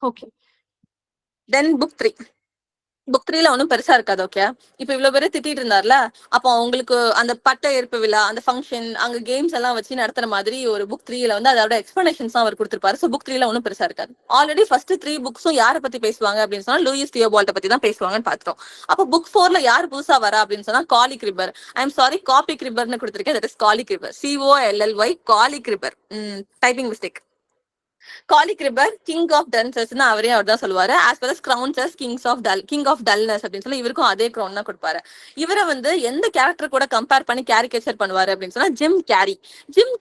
Okay. Then book 3ல ஒன்னும் பெருசா இருக்காது. ஓகே, இப்ப இவ்வளவு பேரு திட்டிட்டு இருந்தார்ல, அப்போ அவங்களுக்கு அந்த பட்ட ஏற்பு விழா, அந்த ஃபங்க்ஷன், அங்க கேம்ஸ் எல்லாம் வச்சு நடத்துற மாதிரி ஒரு புக் 3ல வந்து அதோட எக்ஸ்பிளனேஷன்ஸ் அவர் கொடுத்திருப்பாரு. சோ புக் 3ல ஒன்னும் பெருசா இருக்காது. ஆல்ரெடி ஃபர்ஸ்ட் 3 புக்ஸும் யாரை பத்தி பேசுவாங்க அப்படின்னு சொன்னா லூயிஸ் தியோபால்ட்டை பத்தி தான் பேசுவாங்கன்னு பாத்துட்டோம். அப்போ புக் 4ல யார் புதுசா வரா அப்படின்னு சொன்னா காலி கிரிபர். காப்பி கிரிபர்னு கொடுத்திருக்கேன். தட் இஸ் காலி கிரிபர், COLLY, காலி கிரிபர். Typing mistake. காலி கிரிபர் கிங் ஆஃப் டன்சஸ்ன்னு அவர் தான் சொல்லுவாரு. as well as crowns as King of Dullness அப்படின்னு சொல்லி இவருக்கும் அதே க்ரௌன் தான் கொடுப்பாரு. இவரை வந்து எந்த கேரக்டர் கூட கம்பேர் பண்ணி கேரிகேச்சர் பண்ணுவாரு அப்படின்னு சொன்னா ஜிம்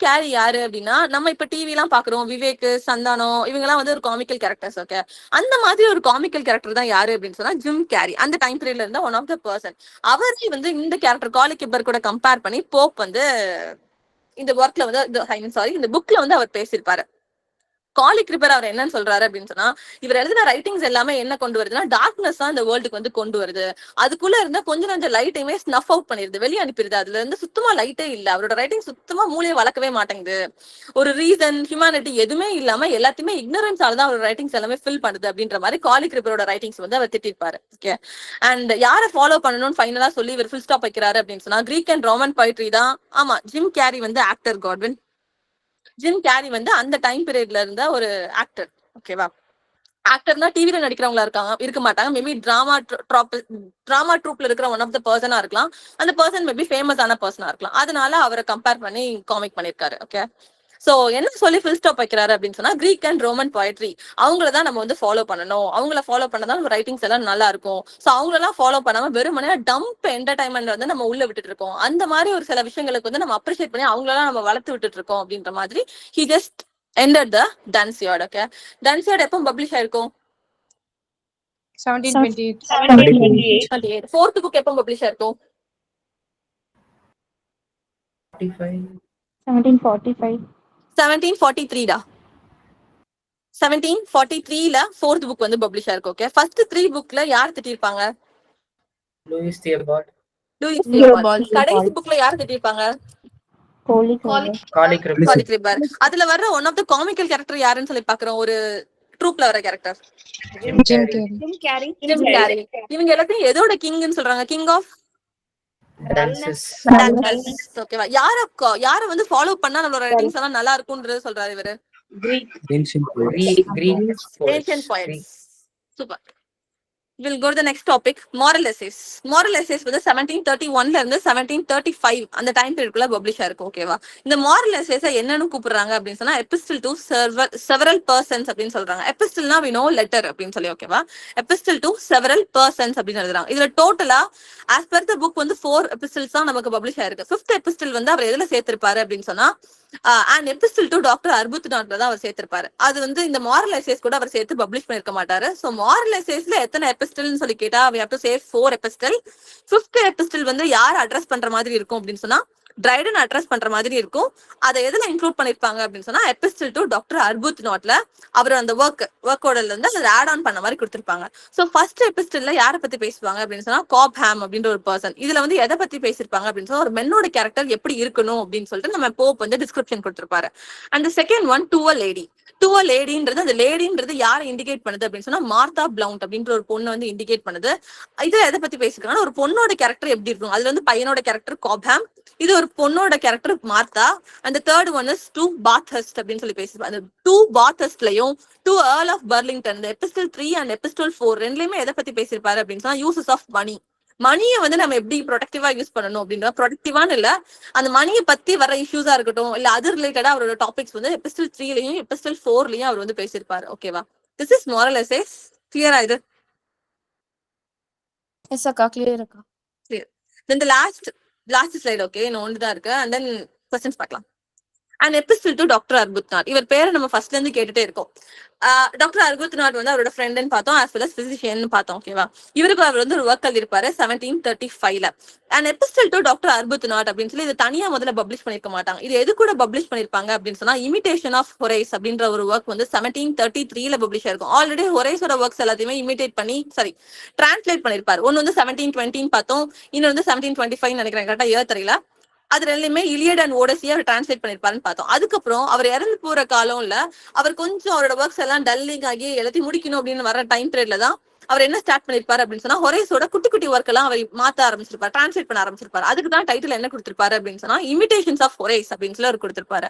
கேரி யாரு அப்படின்னா, நம்ம இப்ப டிவி எல்லாம் பாக்குறோம், விவேக், சந்தானம், இவங்க எல்லாம் வந்து ஒரு காமிக்கல் கேரக்டர்ஸ். ஓகே, அந்த மாதிரி ஒரு காமிக்கல் கேரக்டர் தான் யாரு அப்படின்னு சொன்னா ஜிம் கேரி. அந்த டைம் பீரியட்ல இருந்த ஒன் ஆஃப் த பர்சன். அவரே வந்து இந்த கேரக்டர் காலி கிரிபர் கூட கம்பேர் பண்ணி போப் வந்து இந்த ஒர்க்ல வந்து இந்த புக்ல வந்து அவர் பேசியிருப்பாரு. காலி கிரிப்பர் அவர் என்னன்னு சொல்றாரு அப்படின்னு சொன்னா, இவர் எழுதின ரைட்டிங்ஸ் எல்லாமே என்ன கொண்டு வருதுன்னா டார்க்னஸ் தான் இந்த வேர்ல்டுக்கு வந்து கொண்டு வருது. அதுக்குள்ள இருந்த கொஞ்சம் லைட்டையுமே ஸ்னஃப் அவுட் பண்ணிருது, வெளியே அனுப்பிடுது. அதுல இருந்து சுத்தமா லைட்டே இல்ல. அவரோட ரைட்டிங் சுத்தமா மூளையை வளர்க்கவே மாட்டேங்குது. ஒரு ரீசன் ஹியூமனிட்டி எதுவுமே இல்லாம எல்லாத்தையுமே இக்னரன்ஸால தான் அவரோட ரைட்டிங்ஸ் எல்லாமே ஃபில் பண்ணுது அப்படின்ற மாதிரி காலி கிரிப்பரோட ரைட்டிங்ஸ் வந்து அவர் திட்டிருப்பாரு. ஓகே, அண்ட் யாரை ஃபாலோ பண்ணணும்னு ஃபைனலா சொல்லி இவர் ஃபுல் ஸ்டாப் வைக்கிறாரு அப்படின்னு சொன்னா, கிரீக் அண்ட் ரோமன் போய்ட்ரி தான். ஆமா, ஜிம் கேரி வந்து ஆக்டர் காட்வின். ஜிம் கேரி வந்து அந்த டைம் பீரியட்ல இருந்த ஒரு ஆக்டர். ஓகேவா, ஆக்டர்னா டிவில நடிக்கிறவங்களா இருக்க மாட்டாங்க. மேபி டிராமா ட்ரூப்ல இருக்கிற ஒன் ஆஃப் த பர்சனா இருக்கலாம். அந்த பர்சன் மேபி ஃபேமஸான பர்சனா இருக்கலாம். அதனால அவரை கம்பேர் பண்ணி காமிக் பண்ணிருக்காரு. ஓகே, சோ என்ன சொல்லி ஃபுல் ஸ்டாப் வைக்கிறாரு அப்படின்னு சொன்னா, கிரீக் அண்ட் ரோமன் போயட்ரி அவங்களதான் நம்ம வந்து ஃபாலோ பண்ணணும். அவங்கள ஃபாலோ பண்ணதான் ரைட்டிங்ஸ் எல்லாம் நல்லா இருக்கும். சோ அவங்களெல்லாம் ஃபாலோ பண்ணாம வெறுமனே டம்ப் என்டர்டைன்மெண்ட் வந்து நம்ம உள்ள விட்டுட்டு இருக்கோம். அந்த மாதிரி ஒரு சில விஷயங்களுக்கு வந்து நம்ம அப்ரிஷியேட் பண்ணி அவங்களெல்லாம் நம்ம வளர்த்து விட்டுட்டு இருக்கோம் அப்படின்ற மாதிரி he just ended the Dunciad. Okay, Dunciad எப்போ பப்ளிஷ் ஆயிருக்கும்? 1728. ஃபோர்த் புக் எப்போ பப்ளிஷ் ஆயிருக்கும்? 1743 டா. 1743ல ஃபோர்த் புக் வந்து பப்ளிஷ் ஆயிருக்கு. ஓகே, ஃபர்ஸ்ட் 3 புக்ல யார் திட்டிருப்பாங்க? லூயிஸ் தியபால்ட். கடைசி புக்ல யார் திட்டிருப்பாங்க? காலி கிரிப்பர். அதுல வர்ற one of the comical character யாருன்னு சொல்லி பாக்குறோம். ஒரு ட்ரூப்ல வர character Jim Carrey. Jim Carrey. இவங்க எல்லாத்தையும் எதோட கிங்னு சொல்றாங்க? King of dunces. ஓகேவா, யார வந்து ஃபாலோ பண்ணா நம்மளோட ரைட்டிங்ஸ் எல்லாம் நல்லா இருக்கும்ன்றது சொல்றாரு இவரு. Ancient Ancient poets. Super. We'll go to the next topic, moral essays. Moral essays வந்து 1731ல இருந்து 1735 அந்த டைம் பீரியட்குள்ள பப்ளிஷ் ஆயிருக்கு. ஓகேவா, இந்த moral essays என்னன்னு கூப்பிடுறாங்க அப்படின்னு சொன்னா epistle to several persons அப்படின்னு சொல்றாங்க. epistleனா we know letter அப்படின்னு சொல்லி. ஓகேவா, epistle to several persons அப்படின்னு எழுதுறாங்க. இதுல டோட்டலா as per the book வந்து 4 epistles தான் நமக்கு பப்ளிஷ் ஆயிருக்கு. 5th epistle வந்து அவர் எதுல சேர்த்திருப்பாரு அப்படின்னு சொன்னா an epistle to டாக்டர் அர்புத்நாத்ல தான் அவர் சேர்த்திருப்பாரு. அது வந்து இந்த moral essays கூட அவர் சேர்த்து பப்ளிஷ் பண்ணிருக்க மாட்டாரு. சோ moral essaysல எத்தனை எபிஸ்டல்னு சொல்லி கேட்டா we have to say 4 epistle. 5th epistle வந்து யார் அட்ரஸ் பண்ற மாதிரி இருக்கும் அப்படின்னு சொன்னா ட்ரைடன் அட்ரஸ் பண்ற மாதிரி இருக்கும். அதை எதுல இன்க்ளூட் பண்ணிருப்பாங்க அப்படின்னு சொன்னா epistle to டாக்டர் அர்புத்நாத்ல அவர் அந்த ஒர்க்கோட இருந்து அதை ஆட் ஆன் பண்ண மாதிரி கொடுத்திருப்பாங்க. சோ ஃபர்ஸ்ட் எபிஸ்டல்ல யாரை பத்தி பேசுவாங்க அப்படின்னு சொன்னா காப்ஹாம் அப்படின்ற ஒரு பர்சன். இதுல வந்து எதை பத்தி பேசிருப்பாங்க அப்படின்னு சொன்னா ஒரு மென்னோட கேரக்டர் எப்படி இருக்கணும் அப்படின்னு சொல்லிட்டு நம்ம போப் வந்து டிஸ்கிரிப்ஷன் கொடுத்திருப்பாரு. And second one to a lady. To a லேடின்றது, அந்த லேடின்றது யாரை இண்டிகேட் பண்ணுது அப்படின்னு சொன்னா மார்த்தா பிளவுண்ட் அப்படின்ற ஒரு பொண்ணு வந்து இண்டிகேட் பண்ணுது. இது எதை பத்தி பேசிருக்காங்கன்னா ஒரு பொண்ணோட கேரக்டர் எப்படி இருக்கும். அதுல வந்து பையனோட கேரக்டர் காப்ஹாம், இது ஒரு பொண்ணோட கேரக்டர் மார்த்தா. அந்த third one is to Bathurst அப்படின்னு சொல்லி பேசிருப்பாங்க. அந்த டு பாத்ஹர்ஸ்ட்லயும் டு ஏர்ல் ஆஃப் பர்லிங்டன், இந்த எபிஸ்டல் 3 அண்ட் எபிஸ்டல் 4 ரெண்டுலயுமே எதை பத்தி பேசிருப்பாரு அப்படின்னு சொன்னா யூசஸ் ஆஃப் மணி. மணியை வந்து நம்ம எப்படி ப்ரொடக்டிவா யூஸ் பண்ணணும் அப்படின்ற, ப்ரொடக்டிவான்னு இல்ல, அந்த மணியை பத்தி வர இஷ்யூஸா இருக்கட்டும் இல்ல அது ரிலேட்டடா அவரோட டாபிக்ஸ் வந்து எபிஸ்டல் 3லயும் எபிஸ்டல் 4லயும் அவர் வந்து பேசியிருப்பாரு. ஓகேவா, திஸ் இஸ் moral essays. கிளியரா இது? Yes, akka. Clear, akka. Clear. Then the last slide. Okay, இன்னும் ஒன்றுதான் இருக்கு. And then questions பார்க்கலாம். And epistle to doctor Arbuthnot. இவர் பேரை நம்ம ஃபர்ஸ்ட்ல இருந்து கேட்டுட்டே இருக்கோம். டாக்டர் அர்புத்நாத் வந்து அவரோட ஃப்ரெண்ட்னு பார்த்தோம், as well as physician பார்த்தோம். ஓகேவா, இவருக்கு அவர் வந்து ஒரு ஒர்க் எழுதிருப்பாரு 1735ல. And epistle to doctor Arbuthnot அப்படின்னு சொல்லி இது தனியா முதல்ல பப்ளிஷ் பண்ணிருக்க மாட்டாங்க. இது எது கூட பப்ளிஷ் பண்ணிருப்பாங்க அப்படின்னு சொன்னா இமிடேஷன் ஆஃப் ஹொரைஸ் அப்படின்ற ஒரு ஒர்க் வந்து 1733ல பப்ளிஷ் ஆயிருக்கும். ஆல்ரெடி ஹொரைஸோட ஒர்க்ஸ் எல்லாத்தையுமே இமிடேட் பண்ணி டிரான்ஸ்லேட் பண்ணிருப்பாரு. ஒன்னு வந்து 1720 பார்த்தோம், இன்னொரு வந்து 1725 நினைக்கிறேன், கரெக்டா இயர் தெரியல. அது ரெண்டுமே இலியட் அண்ட் ஓடசியா அவர் டிரான்ஸ்லேட் பண்ணிருப்பாருன்னு பார்த்தோம். அதுக்கப்புறம் அவர் இறந்து போற காலம்ல அவர் கொஞ்சம் அவரோட ஒர்க்ஸ் எல்லாம் டல்லிங் ஆகி எல்லாத்தையும் முடிக்கணும் அப்படின்னு வர டைம் பீரியட்ல தான் அவர் என்ன ஸ்டார்ட் பண்ணிருப்பாரு அப்படின்னு சொன்னா ஹொரைஸோட குட்டி குட்டி ஒர்க் எல்லாம் அவர் மாத்த ஆரம்பிச்சிருப்பாரு, டிரான்ஸ்லேட் பண்ண ஆரம்பிச்சிருப்பாரு. அதுக்கு தான் டைட்டில் என்ன கொடுத்திருப்பாரு அப்படின்னு சொன்னா இமிடேஷன்ஸ் ஆஃப் ஹொரைஸ் அப்படின்னு சொல்லி அவர் கொடுத்திருப்பாரு.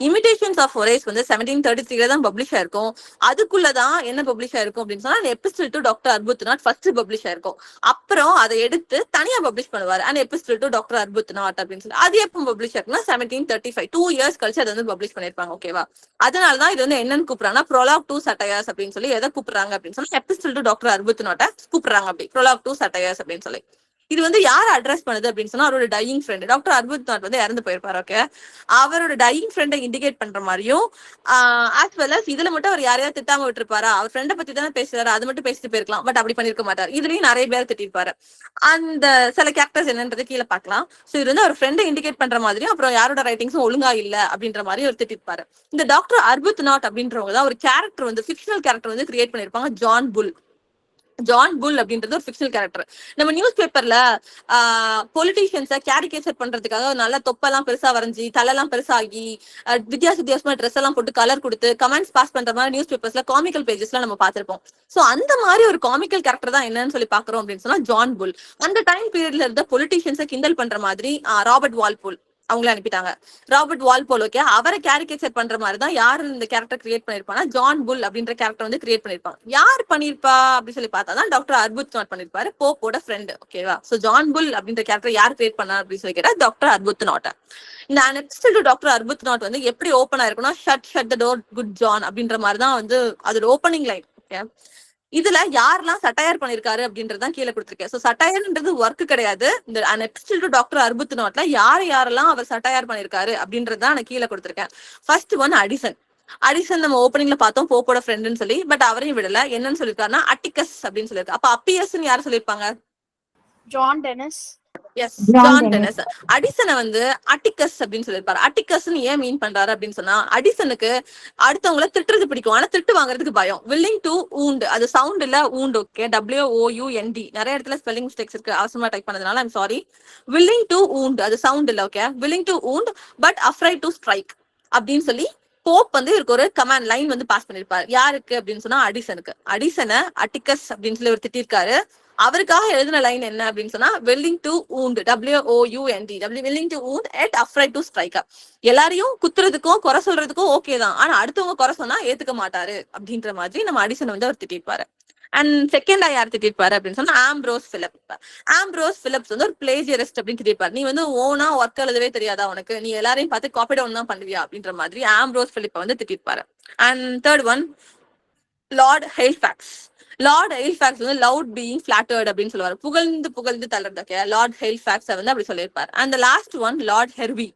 இமிடேஷன்ஸ் ஆஃப் ஹொரைஸ் வந்து 1733ல தான் பப்ளிஷ் ஆயிருக்கும். அதுக்குள்ளதான் என்ன பப்ளிஷ் ஆயிருக்கும் அப்படின்னு சொன்னா epistle to doctor Arbuthnot first publish ஆயிருக்கும். அப்புறம் அதை எடுத்து தனியா பப்ளிஷ் பண்ணுவாரு and epistle to doctor Arbuthnot அப்படின்னு சொல்லி. அது எப்போ பப்ளிஷ் ஆயிருக்குன்னா 1735, 2 இயர்ஸ் கழிச்சு அதை வந்து பப்ளிஷ் பண்ணிருப்பாங்க. ஓகேவா, அதனாலதான் இது வந்து என்னன்னு கூப்பிடுறாங்கன்னா ப்ரோலாக் டு சட்டையர்ஸ் அப்படின்னு சொல்லி எதை கூப்பிடுறாங்க அப்படின்னு சொல்லி எபிஸ்டல் டு டாக்டர் அர்புத்நாத் கூப்பிடுறாங்க. அப்படி ப்ரோலாக் டு சட்டையர்ஸ் அப்படின்னு சொல்லி. இது வந்து யார் அட்ரஸ் பண்ணுது அப்படின்னு சொன்னா அவரோட டையிங் ஃப்ரெண்ட் டாக்டர் அர்புத்நாத் வந்து இறந்து போயிருப்பாரு. ஓகே, அவரோட டையிங் ஃப்ரெண்டை இண்டிகேட் பண்ற மாதிரியும் ஆஸ் வெல் அஸ் இதுல மட்டும் அவர் யாரையாவது திட்டாம விட்டுருப்பாரா, அவர் ஃப்ரெண்டை பத்தி தானே பேசுறாரு, அது மட்டும் பேசிட்டு போயிருக்கலாம், பட் அப்படி பண்ணிருக்க மாட்டார். இதுலயும் நிறைய பேர் திட்டிருப்பாரு. அந்த சில கேரக்டர்ஸ் என்னன்றது கீழே பார்க்கலாம். சோ இது வந்து அவர் ஃப்ரெண்டை இண்டிகேட் பண்ற மாதிரியும் அப்புறம் யாரோட ரைட்டிங்ஸும் ஒழுங்கா இல்ல அப்படின்ற மாதிரி அவர் திட்டிருப்பாரு. இந்த டாக்டர் அர்புத்நாத் அப்படின்றவங்க தான் ஒரு கேரக்டர் வந்து ஃபிக்ஷனல் கேரக்டர் வந்து கிரியேட் பண்ணிருப்பாங்க, ஜான் புல். ஜான் புல் அப்படின்றது ஒரு ஃபிக்ஷனல் கேரக்டர். நம்ம நியூஸ் பேப்பர்ல பொலிட்டீஷியன்ஸை கேரிகேச்சர் பண்றதுக்காக நல்ல தொப்பெல்லாம் பெருசா வரைஞ்சி தலையெல்லாம் பெருசாகி வித்தியாசமா ட்ரெஸ் எல்லாம் போட்டு கலர் கொடுத்து கமெண்ட்ஸ் பாஸ் பண்ற மாதிரி நியூஸ் பேப்பர்ஸ்ல காமிக்கல் பேஜஸ்ல நம்ம பார்த்திருப்போம். சோ அந்த மாதிரி ஒரு காமிக்கல் கேரக்டர் தான் என்னன்னு சொல்லி பாக்குறோம் அப்படின்னு சொன்னா ஜான் புல். அந்த டைம் பீரியட்ல இருந்த பொலிட்டீஷியன்ஸை கிண்டல் பண்ற மாதிரி ராபர்ட் வால்போல் அவங்கள அனுப்பிட்டாங்க. ராபர்ட் வால்போல் ஓகே, அவரை கேரிகேச்சர் பண்ற மாதிரி தான் யாரு இந்த கேரக்டர் கிரியேட் பண்ணிருப்பாங்க, ஜான் புல் அப்படின்ற கேரக்டர் வந்து கிரியேட் பண்ணிருப்பாங்க. யார் பண்ணிருப்பா அப்படின்னு சொல்லி பார்த்தா தான் டாக்டர் அர்புத்நாத் பண்ணிருப்பாரு, போப்போட ஃப்ரெண்ட். ஓகேவா, சோ ஜான் புல் அப்படின்ற கேரக்டர் யார் கிரியேட் பண்ணா அப்படின்னு சொல்லி கேட்டா டாக்டர் அர்புத்நாத். இந்த எபிசோட் டு டாக்டர் அர்புத்நாத் வந்து எப்படி ஓப்பன் ஆயிருக்கும்னா shut the door good John அப்படின்ற மாதிரி தான் வந்து அதோட ஓப்பனிங் லைன். ஓகே, இதுல யாரெல்லாம் சட்டையர் பண்ணிருக்காரு அப்படின்றதான் கீழே கொடுத்திருக்கேன். சோ சட்டையர்ன்றது ஒர்க் கிடையாது. இந்த எபிசோட் டு டாக்டர் அர்புத்நாத்ல யாரெல்லாம் அவர் சட்டையர் பண்ணிருக்காரு அப்படின்றதான் நான் கீழே கொடுத்திருக்கேன். First one addition. அடிசன் நம்ம ஓப்பனிங்ல பார்த்தோம் போப்போட ஃப்ரெண்டுன்னு சொல்லி, பட் அவரையும் விடல. என்னன்னு சொல்லிருக்காருன்னா அட்டிகஸ் அப்படின்னு சொல்லியிருக்காரு. அப்ப அப்பியஸ் யாரு சொல்லிருப்பாங்க? John Dennis. Yes, John Dennis. அடிசனை வந்து அட்டிகஸ் அப்படின்னு சொல்லியிருப்பாரு. அட்டிகஸ் ஏன் மீன் பண்றாரு அப்படின்னு சொன்னா அடிசனுக்கு அடுத்தவங்கள திட்டுறது பிடிக்கும், ஆனா திட்டு வாங்குறதுக்கு பயம். வில்லிங் டு ஊண்ட், அது சவுண்ட் இல்ல ஊண்ட். Okay, WOUND. நிறைய இடத்துல ஸ்பெல்லிங் மிஸ்டேக்ஸ் இருக்கு, அவசரமா டைப் பண்ணதுனால I'm sorry. Willing to wound அது சவுண்ட் இல்ல. Okay, willing to wound but afraid to strike அப்படின்னு சொல்லி போப் வந்து இவருக்கு ஒரு கமாண்ட் லைன் வந்து பாஸ் பண்ணிருப்பாரு. யாருக்கு அப்படின்னு சொன்னா அடிசனுக்கு. அடிசனை அட்டிகஸ் அப்படின்னு சொல்லி ஒரு திட்டிருக்காரு. அவருக்காக எழுதின லைன் என்ன அப்படின்னு சொன்னா willing to wound, WOUND, willing to wound at afraid to strike. எல்லாரையும் குத்துறதுக்கும் குறை சொல்றதுக்கும் ஓகே தான், ஆனா அடுத்தவங்க குறை சொன்னா ஏத்துக்க மாட்டாரு அப்படின்ற மாதிரி நம்ம அடிசன் வந்து அவர் திட்டிருப்பாரு. அண்ட் செகண்டா யார் திட்டிருப்பாரு அப்படின்னு சொன்னா ஆம்ப்ரோஸ் பிலிப்ஸ். ஆம்ப்ரோஸ் பிலிப்ஸ் வந்து ஒரு பிளேஜியரிஸ்ட் அப்படின்னு திட்டிருப்பாரு. நீ வந்து ஓனா ஒர்க் எழுதவே தெரியாதா உனக்கு, நீ எல்லாரையும் பார்த்து காப்பி டவுன் தான் பண்ணுவியா அப்படின்ற மாதிரி ஆம்ப்ரோஸ் பிலிப்பை வந்து திட்டிருப்பாரு. And third one Lord Halifax. Lord Halifax வந்து லவுட் பீயிங் ஃபிளாட்டர்ட் அப்படின்னு சொல்லுவாரு, புகழ்ந்து தள்ளுறதுக்கு லார்ட் ஹெய்ல்ஃபாக்ஸ் வந்து அப்படி சொல்லியிருப்பாரு. And last one Lord Hervey.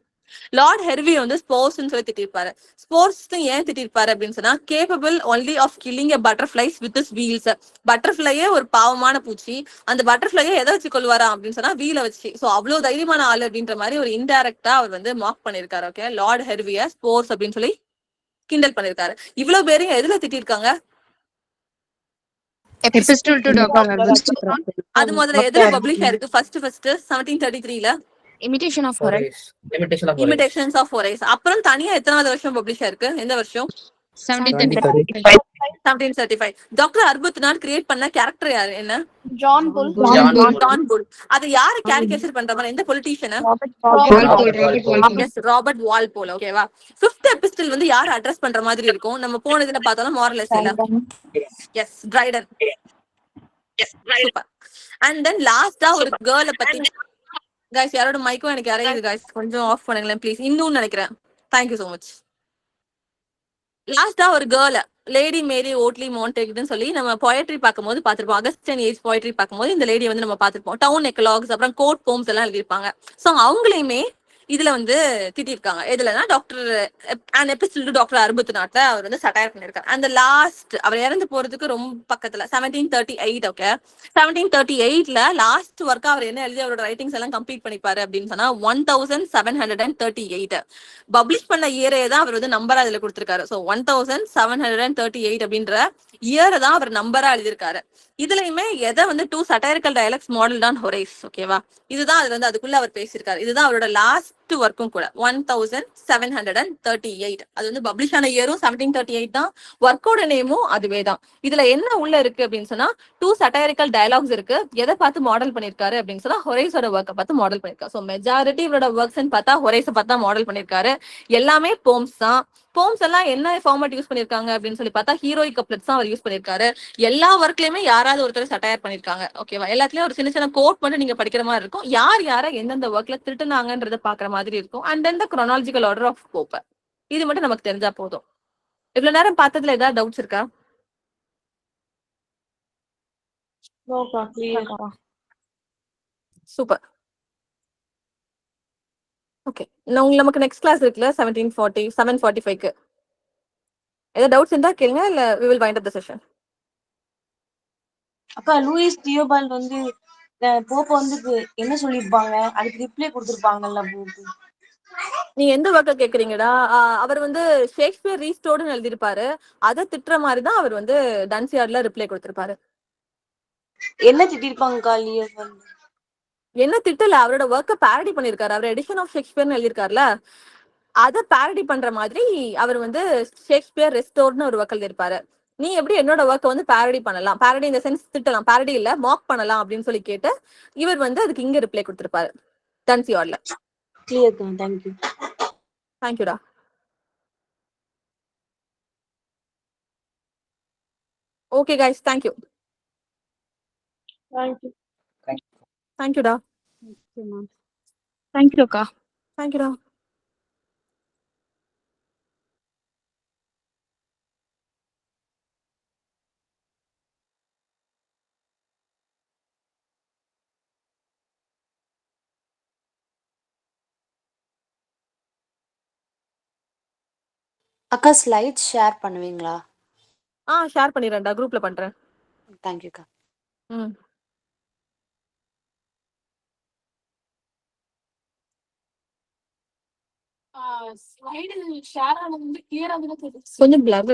Lord Hervey வந்து ஸ்போர்ட்ஸ்ன்னு சொல்லி திட்டிருப்பாரு. ஸ்போர்ட்ஸ் ஏன் திட்டிருப்பாரு அப்படின்னு சொன்னா capable only of killing a butterflies with his wheels. பட்டர்ஃபிளையே ஒரு பாவமான பூச்சி, அந்த பட்டர்ஃபிளையை எதை வச்சு கொள்வாரா அப்படின்னு சொன்னா வீல வச்சு. சோ அவ்வளவு தைரியமான ஆளு அப்படின்ற மாதிரி ஒரு இன்டைரக்டா அவர் வந்து மார்க் பண்ணிருக்காரு. ஓகே, லார்ட் ஹெர்விய ஸ்போர்ட்ஸ் அப்படின்னு சொல்லி கிண்டல் பண்ணிருக்காரு. இவ்வளவு பேரையும் எதுல திட்டிருக்காங்க? Epistle to Dr. Arbuthnath. அது முதல்ல எதுல பப்ளிஷ் ஆயிருக்கு? ஃபர்ஸ்ட் 1733ல Imitation of Horace. Imitations of Horace. அப்புறம் தனியா எத்தனாவது வருஷம் பப்ளிஷ் ஆயிருக்கு? எந்த வருஷம்? 1735. 1735. டாக்டர் அர்புத்நாத் கிரியேட் பண்ண கேரக்டர் யாரு? என்ன? ஜான் புல். ஜான் புல். அது யாரு கேரிகேச்சர் பண்ற மாதிரி? எந்த பொலிட்டீஷியன்? Robert Walpole. ஓகேவா, 5th எபிஸ்டில் வந்து யாரு அட்ரஸ் பண்ற மாதிரி இருக்கும்? நம்ம போன இதுல பார்த்தாலும் மாரலஸ் இல்ல. Yes, Dryden. Super. And then லாஸ்டா ஒரு கேர்ள பத்தி கைஸ், யாரோட மைக்கும் எனக்கு இறங்குது கைஸ், கொஞ்சம் ஆஃப் பண்ணுங்களேன் ப்ளீஸ். இன்னும் நினைக்கிறேன். Thank you so much. லாஸ்டா ஒரு கேர்ள் லேடி மேரி ஓட்லி மோன்டேக்னு சொல்லி நம்ம போயட்ரி பார்க்கும்போது பார்த்திருப்போம். அகஸ்டின் ஏஜ் போயட்ரி பார்க்கும்போது இந்த லேடி வந்து நம்ம பார்த்திருப்போம். டவுன் எக்கலாக்ஸ் அப்புறம் கோட் போம்ஸ் எல்லாம் எழுதியிருப்பாங்க. ஸோ அவங்களையுமே இதுல வந்து திட்டிருக்காங்க. எதுலன்னா டாக்டர் அண்ட் எபிசோட் டாக்டர் அர்புத்நாத்ல அவர் வந்து சட்டையர் பண்ணிருக்காரு. அந்த லாஸ்ட் அவர் இறந்து போறதுக்கு ரொம்ப பக்கத்துல 1738. ஓகே, 1738ல லாஸ்ட் ஒர்க்கா அவர் என்ன எழுதி அவரோட ரைட்டிங்ஸ் எல்லாம் கம்ப்ளீட் பண்ணிப்பாரு அப்படின்னு சொன்னா 1738. பப்ளிஷ் பண்ண இயரே தான் அவர் வந்து நம்பரா இதுல கொடுத்திருக்காரு. ஸோ 1738 அப்படின்ற இயரை தான் அவர் நம்பரா எழுதியிருக்காரு. இதுலயுமே எதை வந்து 2 சட்டைரிக்கல் டயலாக்ஸ் மாடல் தான் ஹொரேஸ். ஓகேவா, இதுதான் அதுல வந்து அதுக்குள்ள அவர் பேசியிருக்காரு. இதுதான் அவரோட லாஸ்ட் ஒர்க்கும் கூட 1738. அது வந்து பப்ளிஷ் ஆன இயரும் 1738 தான், ஒர்க்கோட நேமும் அதுவே தான். இதுல என்ன உள்ள இருக்கு அப்படின்னு சொன்னா 2 சட்டைரிக்கல் டயலாக்ஸ் இருக்கு. எதை பார்த்து மாடல் பண்ணிருக்காரு அப்படின்னு சொன்னா ஹொரேஸோட ஒர்க்கை பார்த்து மாடல் பண்ணிருக்காரு. ஸோ மெஜாரிட்டி இவரோட ஒர்க்ஸ் பார்த்தா ஹொரேஸை பார்த்தா மாடல் பண்ணிருக்காரு. எல்லாமே போம்ஸ் தான். போம்ஸ் எல்லாம் என்ன ஃபார்மேட் யூஸ் பண்ணிருக்காங்க அப்படின்னு சொல்லி பார்த்தா ஹீரோயிக் கப்லெட்ஸ் தான் அவர் யூஸ் பண்ணிருக்காரு. எல்லா ஒர்க்லயுமே யாராவது ஒருத்தர் சட்டையர் பண்ணிருக்காங்க. ஓகேவா, எல்லாத்துலயும் ஒரு சின்ன சின்ன கோட் மட்டும் நீங்க படிக்கிற மாதிரி இருக்கும். யார எந்தெந்த ஒர்க்ல திருட்டுனாங்கன்றத பாக்குற மாதிரி இருக்கும். And then the chronological order of Pope. இது மட்டும் நமக்கு தெரிஞ்சா போதும். இவ்வளவு நேரம் பார்த்ததுல ஏதாவது டவுட்ஸ் இருக்கா? சூப்பர். ஓகே. நமக்கு நெக்ஸ்ட் கிளாஸ் இருக்குல்ல 17:40 7:45க்கு. ஏதாவது டவுட்ஸ் இருந்தா கேளுங்க, இல்ல we will wind up the session. அக்கா லூயிஸ் தியோபால்ட் வந்து போப்ப வந்து என்ன சொல்லியிருப்பாங்க, அதுக்கு ரிப்ளை கொடுத்துருப்பாங்கல்ல போப்பு. நீங்க எந்த ஒர்க்க கேக்குறீங்கடா? அவர் வந்து ஷேக்ஸ்பியர் ரீஸ்டோர்டுன்னு எழுதியிருப்பாரு. அதை திட்டுற மாதிரி தான் அவர் வந்து டன்சியார்ட்ல ரிப்ளை கொடுத்திருப்பாரு. என்ன திட்டிருப்பாங்கக்கா லியோஸ் வந்து? என்ன திட்டல, அவரோட ஒர்க்க பேரடி பண்ணிருக்காரு. அவர் எடிஷன் ஆஃப் ஷேக்ஸ்பியர்னு எழுதியிருக்காருல, அதை பேரடி பண்ற மாதிரி அவர் வந்து ஷேக்ஸ்பியர் ரெஸ்டோர்ட்னு ஒரு ஒர்க் எழுதியிருப்பாரு. நீ எப்படி என்னோட ஒர்க்கை வந்து பேரடி பண்ணலாம், பேரடி இந்த சென்ஸ் திட்டலாம், பேரடி இல்ல மாக் பண்ணலாம் அப்படின்னு சொல்லி கேட்டு இவர் வந்து அதுக்கு இங்க ரிப்ளை கொடுத்திருப்பாரு டன்சியார்ட்ல. கிளியர்க்கா, தேங்க்யூ. தேங்க்யூடா. Okay guys, thank you. தேங்க்யூ. தேங்க்யூடா. Thank you, அக்கா. தேங்க்யூடா. அக்கா ஸ்லைட்ஸ் ஷேர் பண்ணுவீங்களா? ஷேர் பண்ணிடுறேன்டா, குரூப்ல பண்றேன். தேங்க்யூக்கா. ம். ஸ்லைடு ஷேர் ஆனது வந்து கிளியரா தான தெரியுது. கொஞ்சம் பிளர்